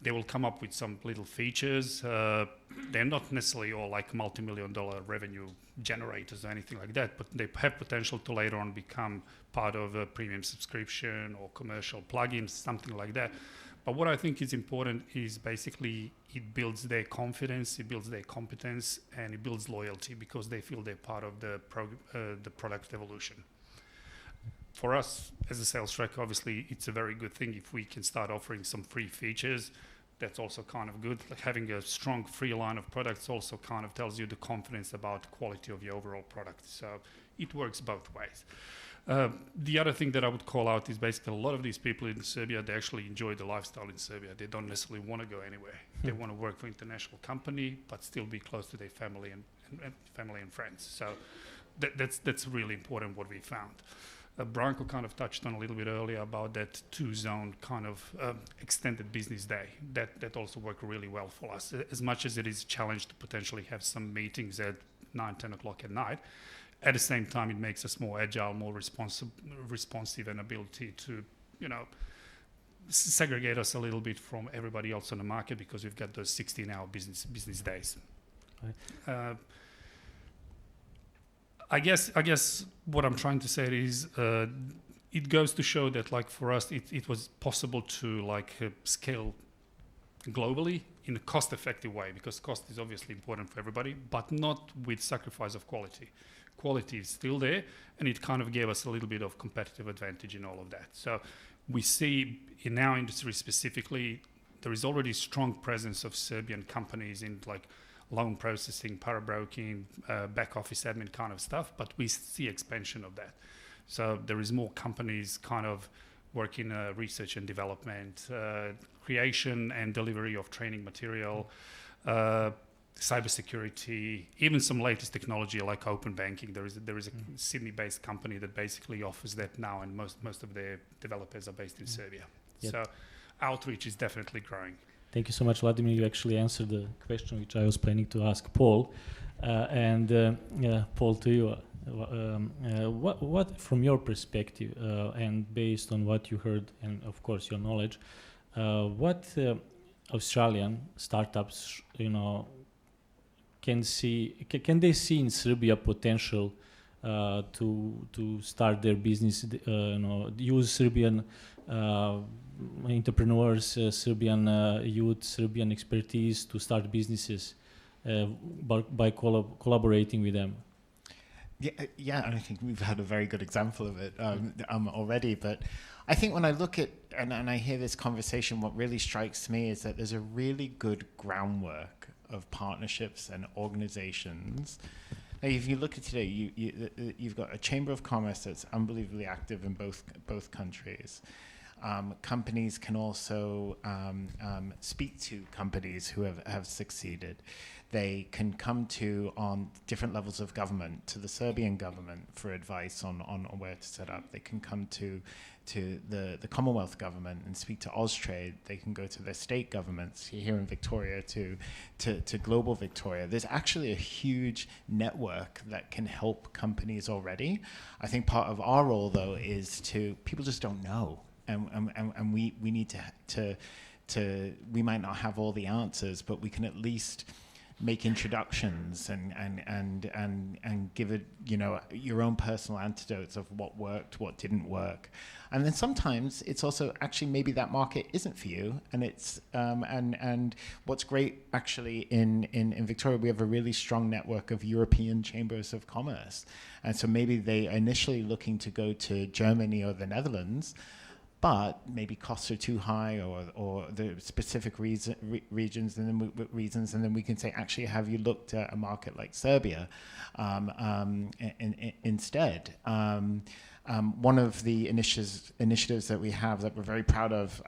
They will come up with some little features. They're not necessarily all, like, multi-million-dollar revenue generators or anything like that, but they have potential to later on become part of a premium subscription or commercial plugins, something like that. But what I think is important is basically it builds their confidence, it builds their competence, and it builds loyalty because they feel they're part of the product evolution. For us, as a sales track, obviously, it's a very good thing if we can start offering some free features. That's also kind of good. Like, having a strong free line of products also kind of tells you the confidence about the quality of your overall product. So it works both ways. The other thing that I would call out is basically a lot of these people in Serbia, they actually enjoy the lifestyle in Serbia. They don't necessarily want to go anywhere. They want to work for an international company, but still be close to their family and friends. So that's really important what we found. Branko kind of touched on a little bit earlier about that 2-zone kind of extended business day. That also worked really well for us. As much as it is a challenge to potentially have some meetings at 9, 10 o'clock at night, at the same time, it makes us more agile, more responsive, and ability to, segregate us a little bit from everybody else on the market because we've got those 16-hour business days. Right. I guess what I'm trying to say is it goes to show that, like, for us, it was possible to, like, scale globally in a cost-effective way, because cost is obviously important for everybody, but not with sacrifice of quality. Quality is still there, and it kind of gave us a little bit of competitive advantage in all of that. So we see in our industry specifically, there is already strong presence of Serbian companies in, like, loan processing, para-broking, back office admin kind of stuff, but we see expansion of that. So there is more companies kind of working research and development, creation and delivery of training material, cybersecurity, even some latest technology like open banking. There is a Sydney-based company that basically offers that now, and most of their developers are based in Serbia. Yep. So outreach is definitely growing. Thank you so much, Vladimir. You actually answered the question which I was planning to ask Paul. Paul, to you, what from your perspective and based on what you heard and of course your knowledge, what Australian startups, can they see in Serbia potential to start their business, use Serbian entrepreneurs, Serbian youth, Serbian expertise to start businesses by collaborating with them? Yeah, and I think we've had a very good example of it already. But I think when I look at and I hear this conversation, what really strikes me is that there's a really good groundwork of partnerships and organizations. Now, if you look at today, you've got a Chamber of Commerce that's unbelievably active in both countries. Companies can also speak to companies who have succeeded. They can come to on different levels of government, to the Serbian government for advice on where to set up. They can come to the Commonwealth government and speak to Austrade. They can go to their state governments here in Victoria to Global Victoria. There's actually a huge network that can help companies already. I think part of our role, though, is people just don't know. And we need to we might not have all the answers, but we can at least make introductions and give it, your own personal antidotes of what worked, what didn't work. And then sometimes it's also actually maybe that market isn't for you. And it's and what's great actually in Victoria, we have a really strong network of European chambers of commerce. And so maybe they are initially looking to go to Germany or the Netherlands, but maybe costs are too high, or the specific regions, and then we can say, actually, have you looked at a market like Serbia instead? One of the initiatives that we have that we're very proud of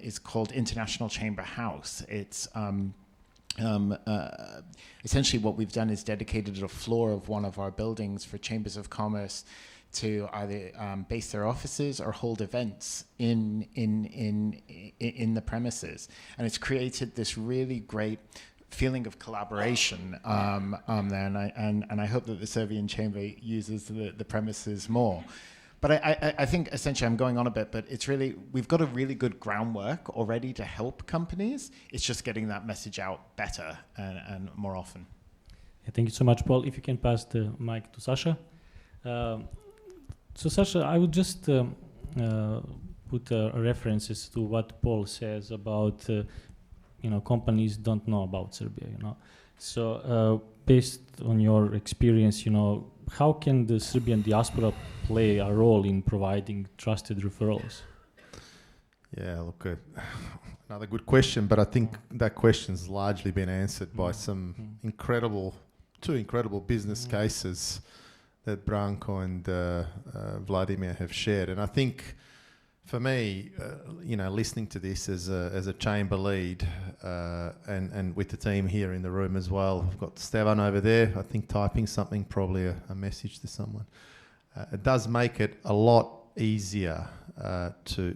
is called International Chamber House. It's essentially what we've done is dedicated a floor of one of our buildings for chambers of commerce to either base their offices or hold events in the premises, and it's created this really great feeling of collaboration there. And I hope that the Serbian Chamber uses the premises more. But I think essentially I'm going on a bit, but it's really, we've got a really good groundwork already to help companies. It's just getting that message out better and more often. Yeah, thank you so much, Paul. If you can pass the mic to Sasha. So Sasha, I would just put references to what Paul says about, companies don't know about Serbia, So based on your experience, how can the Serbian diaspora play a role in providing trusted referrals? Yeah, look, another good question, but I think that question's largely been answered by some two incredible business cases that Branko and Vladimir have shared. And I think for me, listening to this as a chamber lead and with the team here in the room as well, I've got Stevan over there, I think typing something, probably a message to someone. It does make it a lot easier to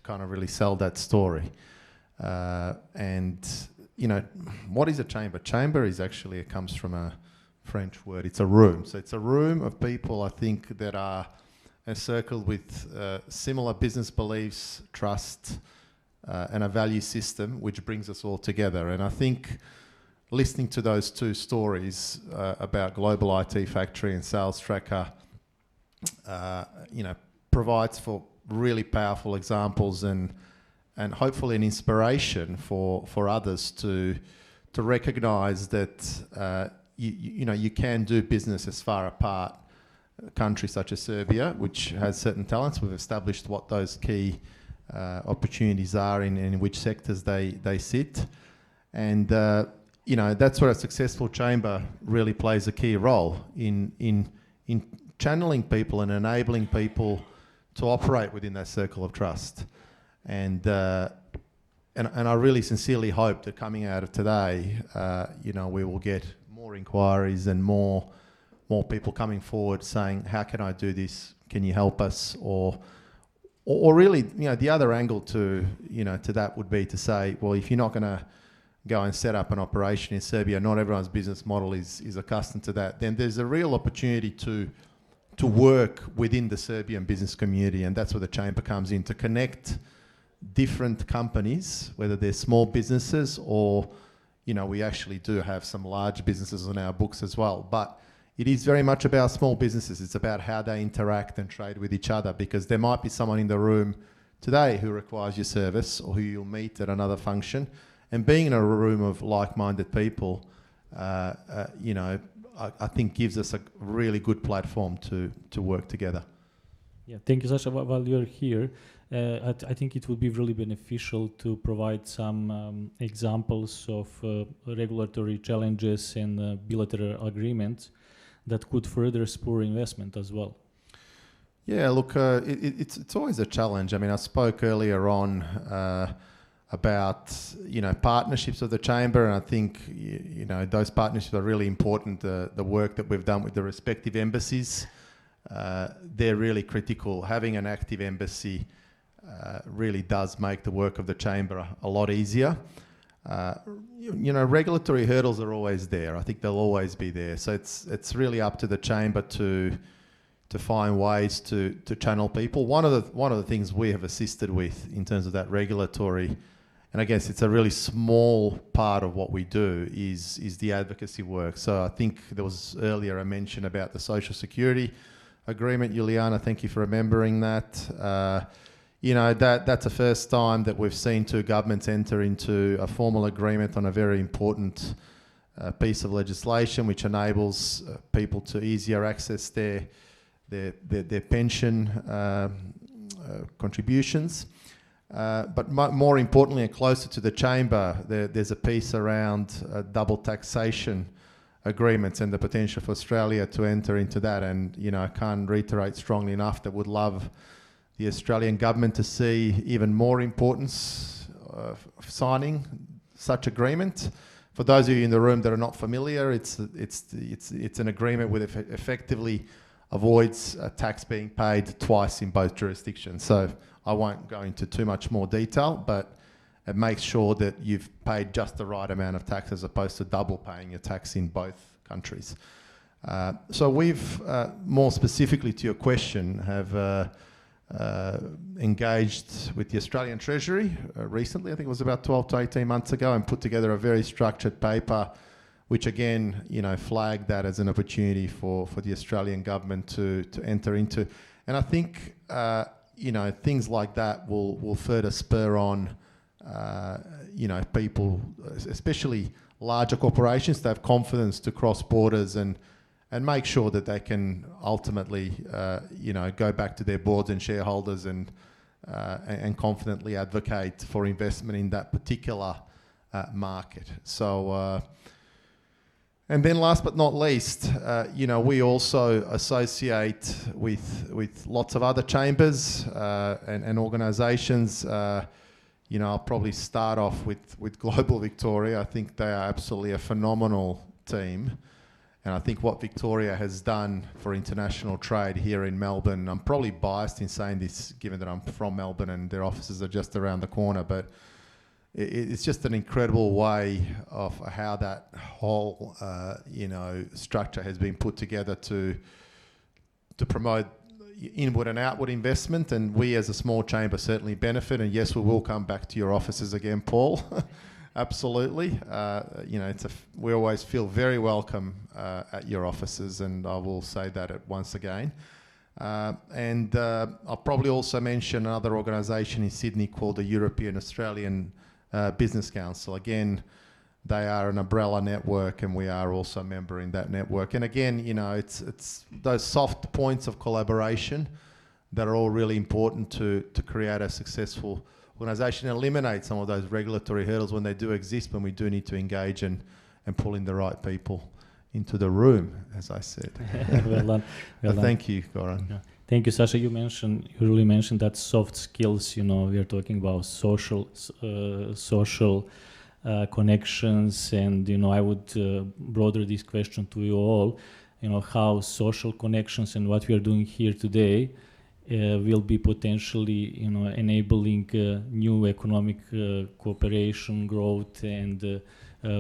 kind of really sell that story. What is a chamber? Chamber is actually, it comes from a French word. It's a room. So it's a room of people, I think, that are encircled with similar business beliefs, trust, and a value system, which brings us all together. And I think listening to those two stories about Global IT Factory and Sales Tracker, provides for really powerful examples and hopefully an inspiration for others to recognise that you can do business as far apart. A country such as Serbia, which has certain talents, we've established what those key opportunities are in which sectors they sit, and that's where a successful chamber really plays a key role in channeling people and enabling people to operate within that circle of trust. And I really sincerely hope that coming out of today, we will get more inquiries and more people coming forward saying, how can I do this? Can you help us? Or really, the other angle to that would be to say, well, if you're not going to go and set up an operation in Serbia, not everyone's business model is accustomed to that, then there's a real opportunity to work within the Serbian business community, and that's where the chamber comes in, to connect different companies, whether they're small businesses or, we actually do have some large businesses on our books as well. But it is very much about small businesses. It's about how they interact and trade with each other, because there might be someone in the room today who requires your service or who you'll meet at another function. And being in a room of like-minded people, I think gives us a really good platform to work together. Yeah, thank you, Sasha. While you're here, I think it would be really beneficial to provide some examples of regulatory challenges and bilateral agreements that could further spur investment as well. Yeah, look, it's always a challenge. I mean, I spoke earlier on about partnerships of the chamber, and I think those partnerships are really important. The work that we've done with the respective embassies, they're really critical. Having an active embassy really does make the work of the chamber a lot easier. Regulatory hurdles are always there. I think they'll always be there. So it's really up to the chamber to find ways to channel people. One of the things we have assisted with in terms of that regulatory, and I guess it's a really small part of what we do, is the advocacy work. So I think there was earlier a mention about the Social Security Agreement. Juliana, thank you for remembering that. That's the first time that we've seen two governments enter into a formal agreement on a very important piece of legislation which enables people to easier access their pension contributions. But more importantly and closer to the chamber, there's a piece around double taxation agreements and the potential for Australia to enter into that. And I can't reiterate strongly enough that would love the Australian government to see even more importance of signing such agreement. For those of you in the room that are not familiar, it's an agreement which effectively avoids tax being paid twice in both jurisdictions. So I won't go into too much more detail, but it makes sure that you've paid just the right amount of tax as opposed to double paying your tax in both countries. So we've, more specifically to your question, have engaged with the Australian Treasury recently. I think it was about 12 to 18 months ago, and put together a very structured paper which again, flagged that as an opportunity for the Australian government to enter into. And I think, things like that will further spur on, people, especially larger corporations, to have confidence to cross borders and make sure that they can ultimately, go back to their boards and shareholders and confidently advocate for investment in that particular market. So, and then last but not least, we also associate with lots of other chambers and organisations. I'll probably start off with Global Victoria. I think they are absolutely a phenomenal team. And I think what Victoria has done for international trade here in Melbourne, I'm probably biased in saying this given that I'm from Melbourne and their offices are just around the corner, but it's just an incredible way of how that whole, structure has been put together to promote inward and outward investment. And we as a small chamber certainly benefit. And yes, we will come back to your offices again, Paul. Absolutely. We always feel very welcome at your offices, and I will say that once again. And I'll probably also mention another organisation in Sydney called the European Australian Business Council. Again, they are an umbrella network, and we are also a member in that network. And again, it's those soft points of collaboration that are all really important to create a successful organisation, and eliminate some of those regulatory hurdles when they do exist, when we do need to engage and pull in the right people into the room, as I said. Well done. Thank you, Goran. Yeah. Thank you, Sasha. You really mentioned that soft skills. We are talking about social connections, and I would broaden this question to you all. How social connections and what we are doing here today will be potentially, enabling new economic cooperation, growth, and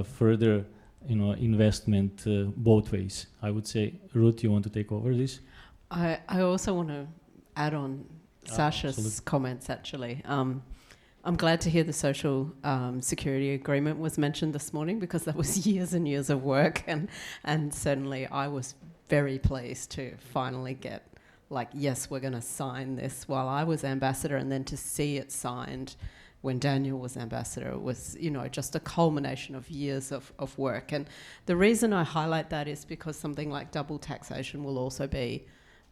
further, investment both ways. I would say, Ruth, you want to take over this? I also want to add on Sasha's absolutely. comments, actually. I'm glad to hear the social security agreement was mentioned this morning, because that was years and years of work, and certainly I was very pleased to finally get, yes, we're going to sign this while I was ambassador, and then to see it signed when Daniel was ambassador was, just a culmination of years of work. And the reason I highlight that is because something like double taxation will also be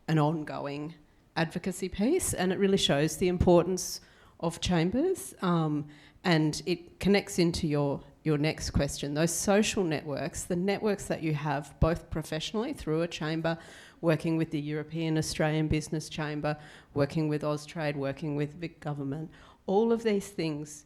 an ongoing advocacy piece, and it really shows the importance of chambers, and it connects into your next question. Those social networks, the networks that you have both professionally through a chamber, working with the European Australian Business Chamber, working with Austrade, working with big government, all of these things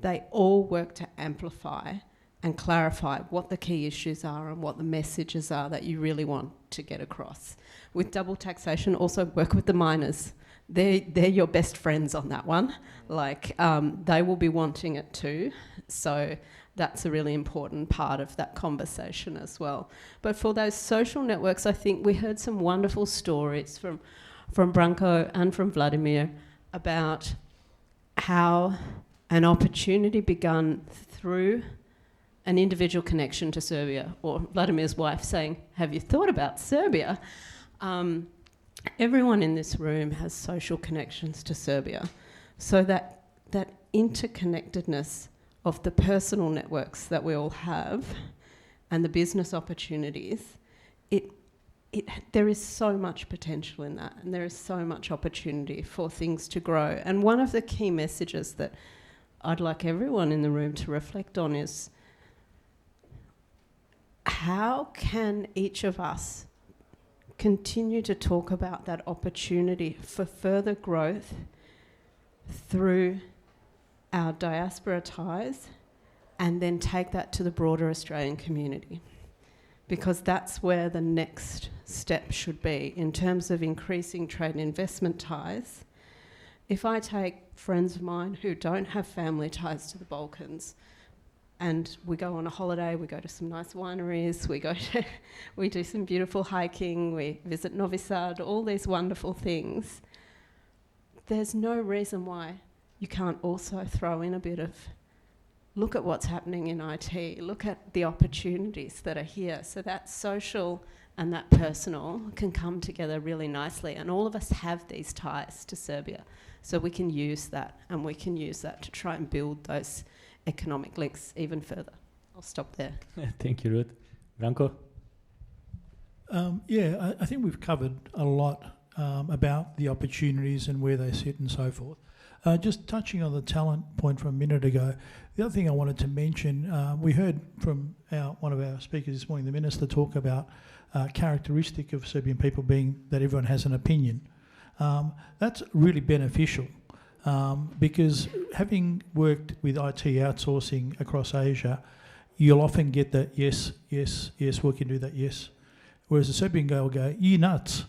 they all work to amplify and clarify what the key issues are and what the messages are that you really want to get across. With double taxation, also work with the miners. They're your best friends on that one. Like, they will be wanting it too. So that's a really important part of that conversation as well. But for those social networks, I think we heard some wonderful stories from Branko and from Vladimir about how an opportunity begun through an individual connection to Serbia, or Vladimir's wife saying, have you thought about Serbia? Everyone in this room has social connections to Serbia. So that interconnectedness of the personal networks that we all have and the business opportunities, there is so much potential in that, and there is so much opportunity for things to grow. And one of the key messages that I'd like everyone in the room to reflect on is, how can each of us continue to talk about that opportunity for further growth through our diaspora ties, and then take that to the broader Australian community? Because that's where the next step should be in terms of increasing trade and investment ties. If I take friends of mine who don't have family ties to the Balkans, and we go on a holiday, we go to some nice wineries, we do some beautiful hiking, we visit Novi Sad, all these wonderful things. There's no reason why you can't also throw in a bit of, look at what's happening in IT, look at the opportunities that are here. So that social and that personal can come together really nicely. And all of us have these ties to Serbia. So we can use that, and we can use that to try and build those economic links even further. I'll stop there. Thank you, Ruth. Branko? I think we've covered a lot about the opportunities and where they sit and so forth. Just touching on the talent point from a minute ago, the other thing I wanted to mention, we heard from one of our speakers this morning, the Minister, talk about characteristic of Serbian people being that everyone has an opinion. That's really beneficial. Because having worked with IT outsourcing across Asia, you'll often get that yes, we can do that, yes. Whereas the Serbian guy will go, you nuts,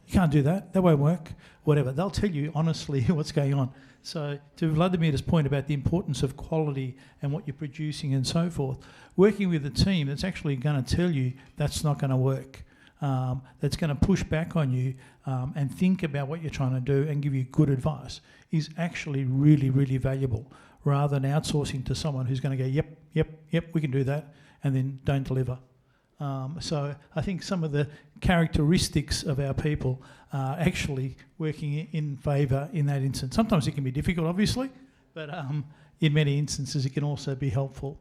you can't do that, that won't work, whatever. They'll tell you honestly what's going on. So to Vladimir's point about the importance of quality and what you're producing and so forth, working with a team that's actually going to tell you that's not going to work, that's going to push back on you and think about what you're trying to do and give you good advice is actually really, really valuable, rather than outsourcing to someone who's going to go, yep, we can do that, and then don't deliver. So I think some of the characteristics of our people are actually working in favour in that instance. Sometimes it can be difficult, obviously, but in many instances it can also be helpful.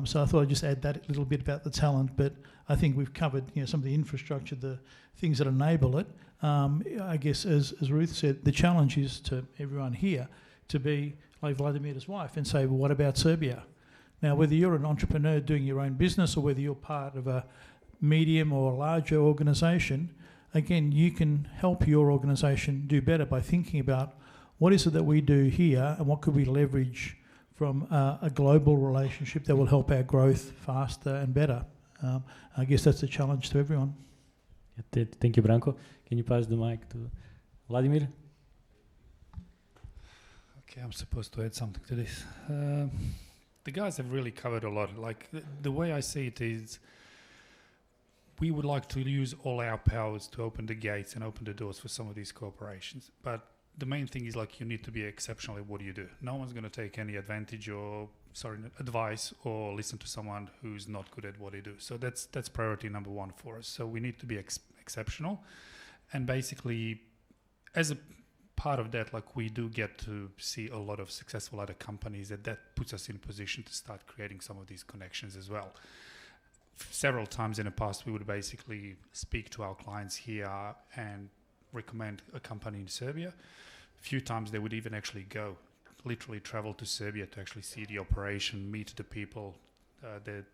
So I thought I'd just add that little bit about the talent, but I think we've covered some of the infrastructure, the things that enable it. I guess, as Ruth said, the challenge is to everyone here to be like Vladimir's wife and say, well, what about Serbia? Now, whether you're an entrepreneur doing your own business or whether you're part of a medium or larger organisation, again, you can help your organisation do better by thinking about what is it that we do here and what could we leverage from a global relationship that will help our growth faster and better. I guess that's a challenge to everyone. Thank you, Branko. Can you pass the mic to Vladimir? Okay, I'm supposed to add something to this. The guys have really covered a lot. Like the way I see it is, we would like to use all our powers to open the gates and open the doors for some of these corporations. But the main thing is, like, you need to be exceptional at what you do. No one's going to take any advantage or advice or listen to someone who's not good at what they do. So that's priority number one for us. So we need to be exceptional, and basically, as a part of that, like, we do get to see a lot of successful other companies that puts us in position to start creating some of these connections as well. Several times in the past, we would basically speak to our clients here and recommend a company in Serbia. A few times they would even actually go, literally travel to Serbia to actually see the operation, meet the people that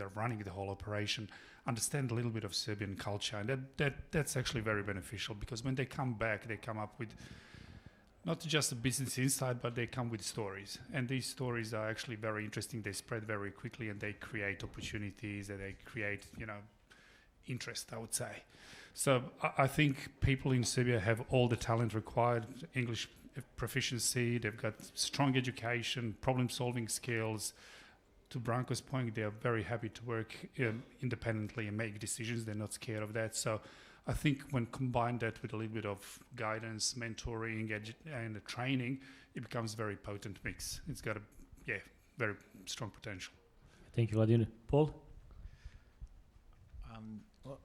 are running the whole operation, understand a little bit of Serbian culture, and that's actually very beneficial, because when they come back, they come up with not just a business insight, but they come with stories. And these stories are actually very interesting. They spread very quickly and they create opportunities and they create, interest, I would say. So I think people in Serbia have all the talent required, English proficiency, they've got strong education, problem-solving skills. To Branko's point, they are very happy to work independently and make decisions. They're not scared of that. So I think when combine that with a little bit of guidance, mentoring, and training, it becomes a very potent mix. It's got a very strong potential. Thank you, Vladimir. Paul? Well,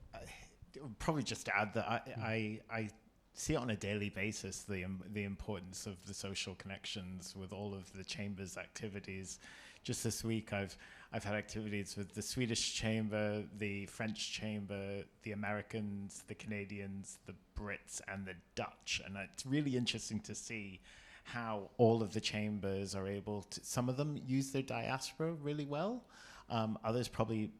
probably just to add that I see it on a daily basis, the importance of the social connections with all of the chamber's activities. Just this week, I've had activities with the Swedish chamber, the French chamber, the Americans, the Canadians, the Brits, and the Dutch. And it's really interesting to see how all of the chambers are able to, some of them use their diaspora really well, others probably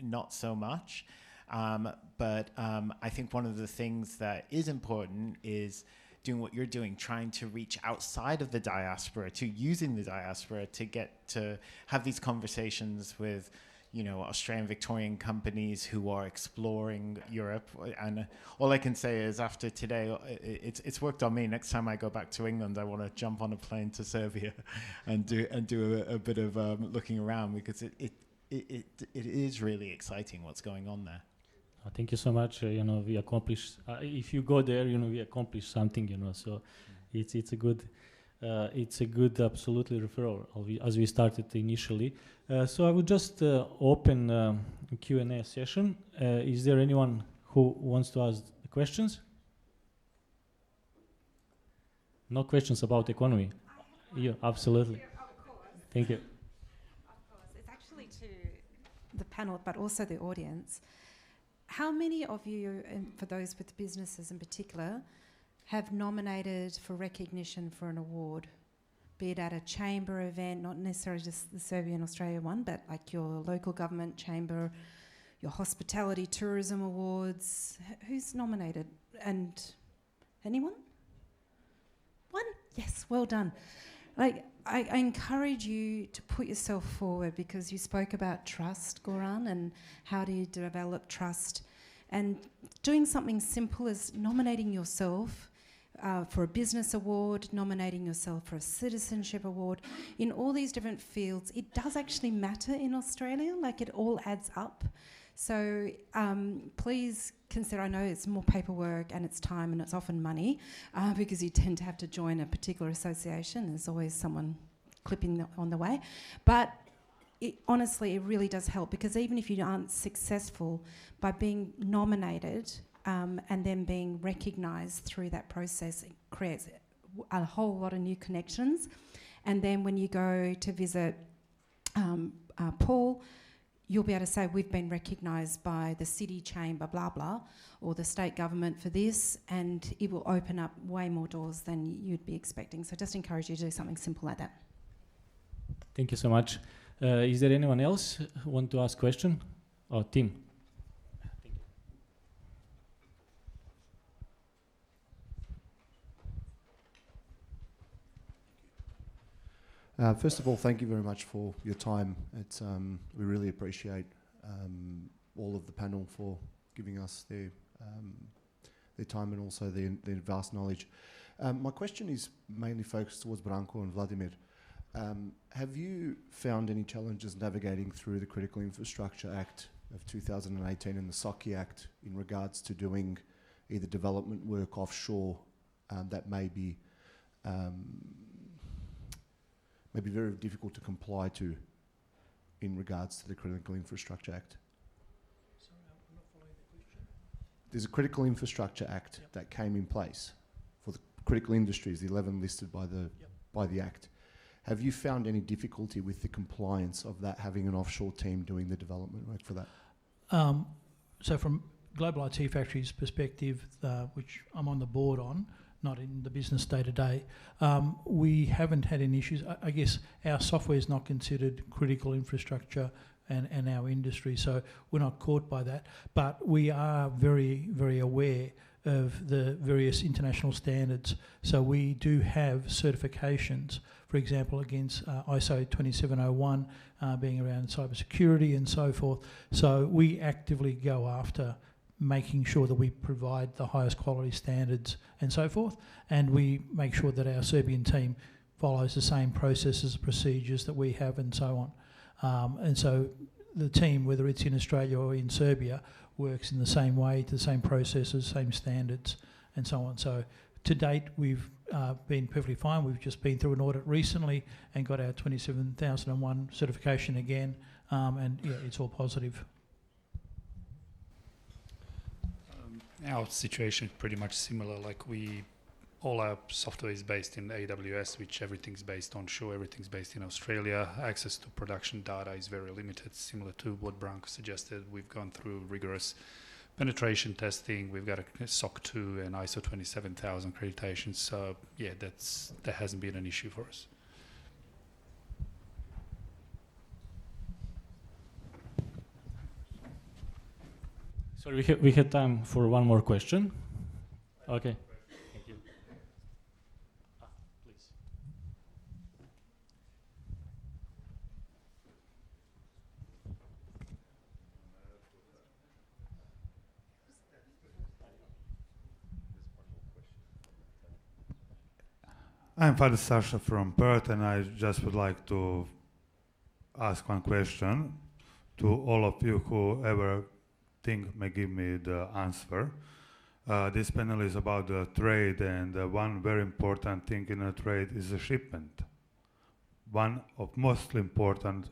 not so much. But I think one of the things that is important is doing what you're doing, trying to reach outside of the diaspora, to using the diaspora to get to have these conversations with, Australian Victorian companies who are exploring Europe. And all I can say is after today, it's worked on me. Next time I go back to England, I want to jump on a plane to Serbia and do a bit of looking around, because it is really exciting what's going on there. Thank you so much. We accomplished. If you go there, we accomplish something. So it's a good absolutely referral as we started initially. So I would just open a Q&A session. Is there anyone who wants to ask questions? No questions about economy. You absolutely. Thank you. Of course, it's actually to the panel, but also the audience. How many of you, and for those with businesses in particular, have nominated for recognition for an award, be it at a chamber event, not necessarily just the Serbian Australia one, but like your local government chamber, your hospitality tourism awards? Who's nominated? And anyone? One? Yes, well done. I encourage you to put yourself forward, because you spoke about trust, Goran, and how do you develop trust. And doing something simple as nominating yourself for a business award, nominating yourself for a citizenship award, in all these different fields, it does actually matter in Australia, it all adds up. So please consider, I know it's more paperwork and it's time and it's often money, because you tend to have to join a particular association. There's always someone clipping on the way. But honestly, it really does help, because even if you aren't successful, by being nominated and then being recognised through that process, it creates a whole lot of new connections. And then when you go to visit Paul, you'll be able to say, we've been recognised by the city chamber, blah, blah, or the state government for this, and it will open up way more doors than you'd be expecting. So just encourage you to do something simple like that. Thank you so much. Is there anyone else who want to ask a question? Oh, Tim. Thank you. First of all, thank you very much for your time. It's we really appreciate all of the panel for giving us their time and also their vast knowledge. My question is mainly focused towards Branko and Vladimir. Have you found any challenges navigating through the Critical Infrastructure Act of 2018 and the SOCI Act in regards to doing either development work offshore that may be very difficult to comply to in regards to the Critical Infrastructure Act? Sorry, I'm not following the question. There's a Critical Infrastructure Act that came in place for the critical industries, the 11 listed by the Act. Have you found any difficulty with the compliance of that, having an offshore team doing the development work for that? So from Global IT Factory's perspective, which I'm on the board on, not in the business day-to-day, we haven't had any issues. I guess our software is not considered critical infrastructure and our industry, so we're not caught by that. But we are very, very aware of the various international standards. So we do have certifications, for example, against ISO 27001 being around cybersecurity and so forth. So we actively go after making sure that we provide the highest quality standards and so forth, and we make sure that our Serbian team follows the same processes, procedures that we have and so on. And so the team, whether it's in Australia or in Serbia, works in the same way, to the same processes, same standards and so on. So to date, we've been perfectly fine. We've just been through an audit recently and got our 27001 certification again, and yeah, it's all positive. Our situation is pretty much similar. Like all our software is based in AUS, which everything's based on shore, everything's based in Australia. Access to production data is very limited, similar to what Branko suggested. We've gone through rigorous penetration testing. We've got a SOC 2 and ISO 27000 accreditation. So yeah, that hasn't been an issue for us. So we had time for one more question. Okay. Thank you. Please. I'm Father Sasha from Perth, and I just would like to ask one question to all of you who ever think may give me the answer. This panel is about the trade, and one very important thing in a trade is the shipment. One of most important,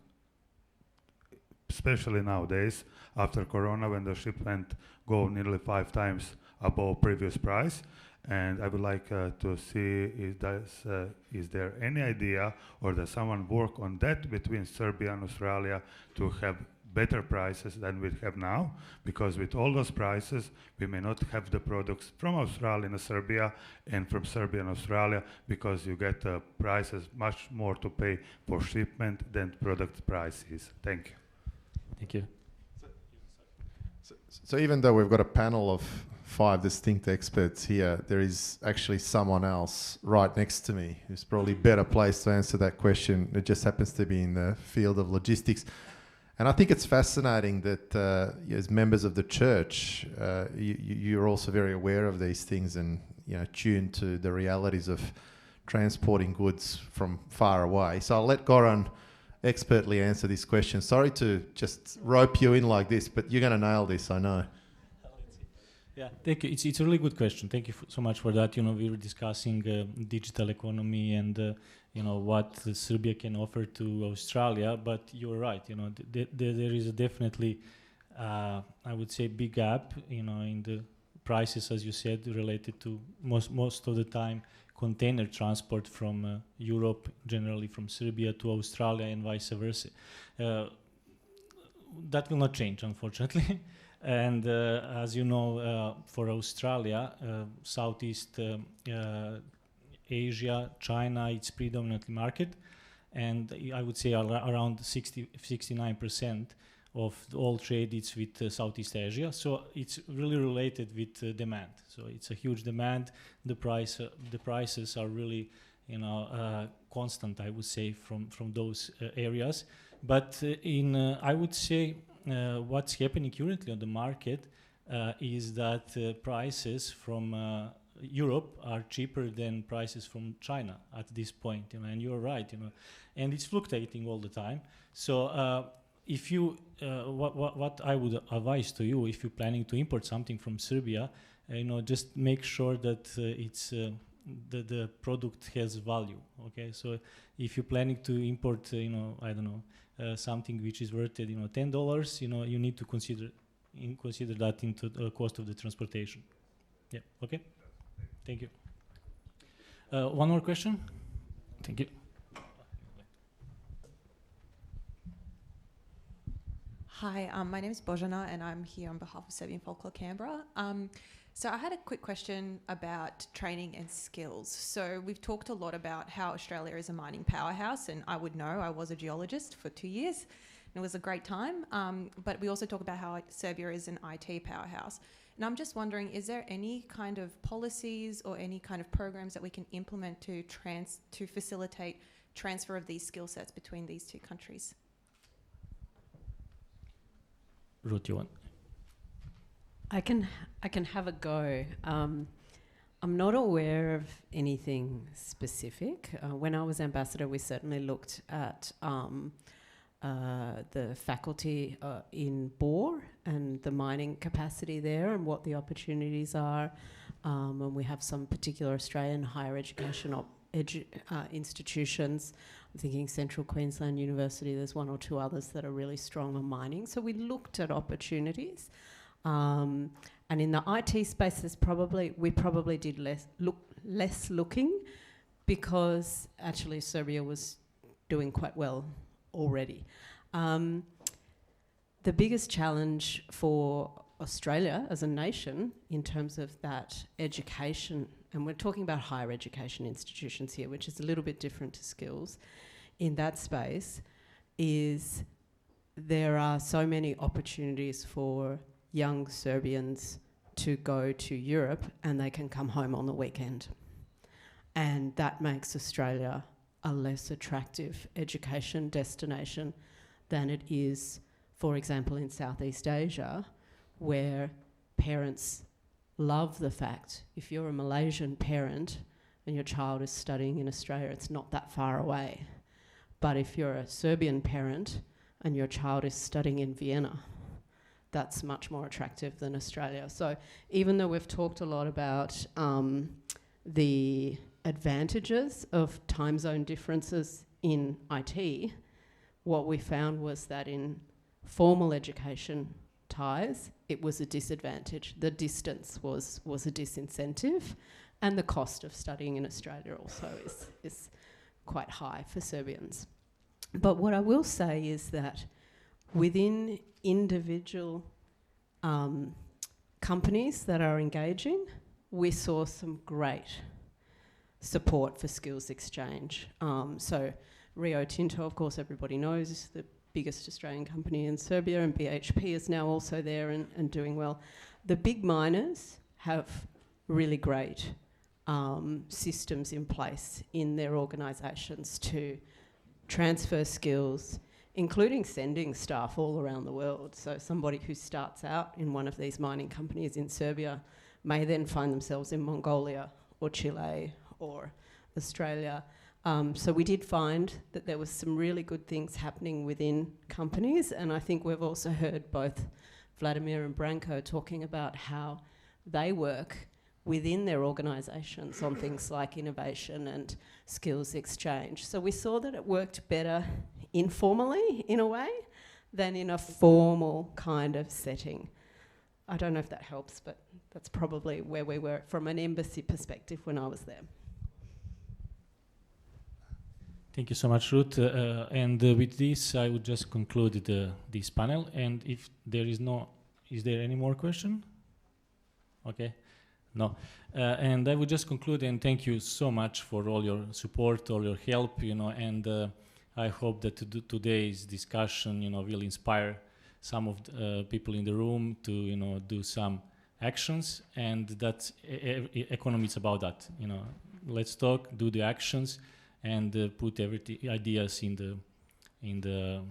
especially nowadays, after Corona, when the shipment go nearly 5 times above previous price. And I would like to see is there any idea, or does someone work on that between Serbia and Australia to have better prices than we have now? Because with all those prices, we may not have the products from Australia and Serbia, and from Serbia and Australia, because you get prices much more to pay for shipment than product prices. Thank you. Thank you. So even though we've got a panel of 5 distinct experts here, there is actually someone else right next to me who's probably better placed to answer that question. It just happens to be in the field of logistics. And I think it's fascinating that as members of the church, you're also very aware of these things and tuned to the realities of transporting goods from far away. So I'll let Goran expertly answer this question. Sorry to just rope you in like this, but you're going to nail this, I know. Yeah, thank you. It's a really good question. Thank you so much for that. We were discussing digital economy and what Serbia can offer to Australia, but you're right. There is definitely, I would say, big gap. In the prices, as you said, related to most of the time container transport from Europe, generally from Serbia to Australia, and vice versa. That will not change, unfortunately. And as you know, for Australia, Southeast Asia, China, it's predominantly market, and I would say around 69% of all trade is with Southeast Asia. So it's really related with demand. So it's a huge demand. The prices are really, constant, I would say, from those areas. But I would say, what's happening currently on the market is that prices from Europe are cheaper than prices from China at this point, and you're right, and it's fluctuating all the time. So if you, what I would advise to you, if you're planning to import something from Serbia, just make sure that it's the product has value. Okay, so if you're planning to import, I don't know, something which is worth $10, you need to consider that into the cost of the transportation. Yeah. Okay. Thank you. One more question. Thank you. Hi, my name is Bojana, and I'm here on behalf of Serbian Folklore Canberra. So I had a quick question about training and skills. So we've talked a lot about how Australia is a mining powerhouse, and I would know, I was a geologist for 2 years. It was a great time, but we also talk about how Serbia is an IT powerhouse. And I'm just wondering, is there any kind of policies or any kind of programs that we can implement to facilitate transfer of these skill sets between these two countries? Ruth, you want? I can have a go. I'm not aware of anything specific. When I was ambassador, we certainly looked at the faculty in Bor and the mining capacity there and what the opportunities are. And we have some particular Australian higher education institutions. I'm thinking Central Queensland University, there's one or two others that are really strong on mining. So we looked at opportunities. And in the IT space, we probably did less looking, because actually Serbia was doing quite well already. The biggest challenge for Australia as a nation in terms of that education, and we're talking about higher education institutions here, which is a little bit different to skills, in that space, is there are so many opportunities for young Serbians to go to Europe and they can come home on the weekend. And that makes Australia a less attractive education destination than it is, for example, in Southeast Asia, where parents love the fact, if you're a Malaysian parent and your child is studying in Australia, it's not that far away. But if you're a Serbian parent and your child is studying in Vienna, that's much more attractive than Australia. So even though we've talked a lot about the advantages of time zone differences in IT, what we found was that in formal education ties, it was a disadvantage. The distance was a disincentive, and the cost of studying in Australia also is quite high for Serbians. But what I will say is that within individual companies that are engaging, we saw some great support for skills exchange. So Rio Tinto, of course, everybody knows, is the biggest Australian company in Serbia, and BHP is now also there and doing well. The big miners have really great systems in place in their organisations to transfer skills, including sending staff all around the world. So somebody who starts out in one of these mining companies in Serbia may then find themselves in Mongolia or Chile or Australia. So we did find that there was some really good things happening within companies, and I think we've also heard both Vladimir and Branko talking about how they work within their organisations on things like innovation and skills exchange. So we saw that it worked better informally, in a way, than in a formal kind of setting. I don't know if that helps, but that's probably where we were from an embassy perspective when I was there. Thank you so much, Ruth. And with this, I would just conclude this panel. And if there is there any more question? Okay. No. And I would just conclude and thank you so much for all your support, all your help, and I hope that today's discussion, will inspire some of the people in the room to, do some actions, and that economy is about that. Let's talk, do the actions, and put ideas in the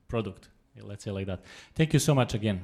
product. Let's say like that. Thank you so much again.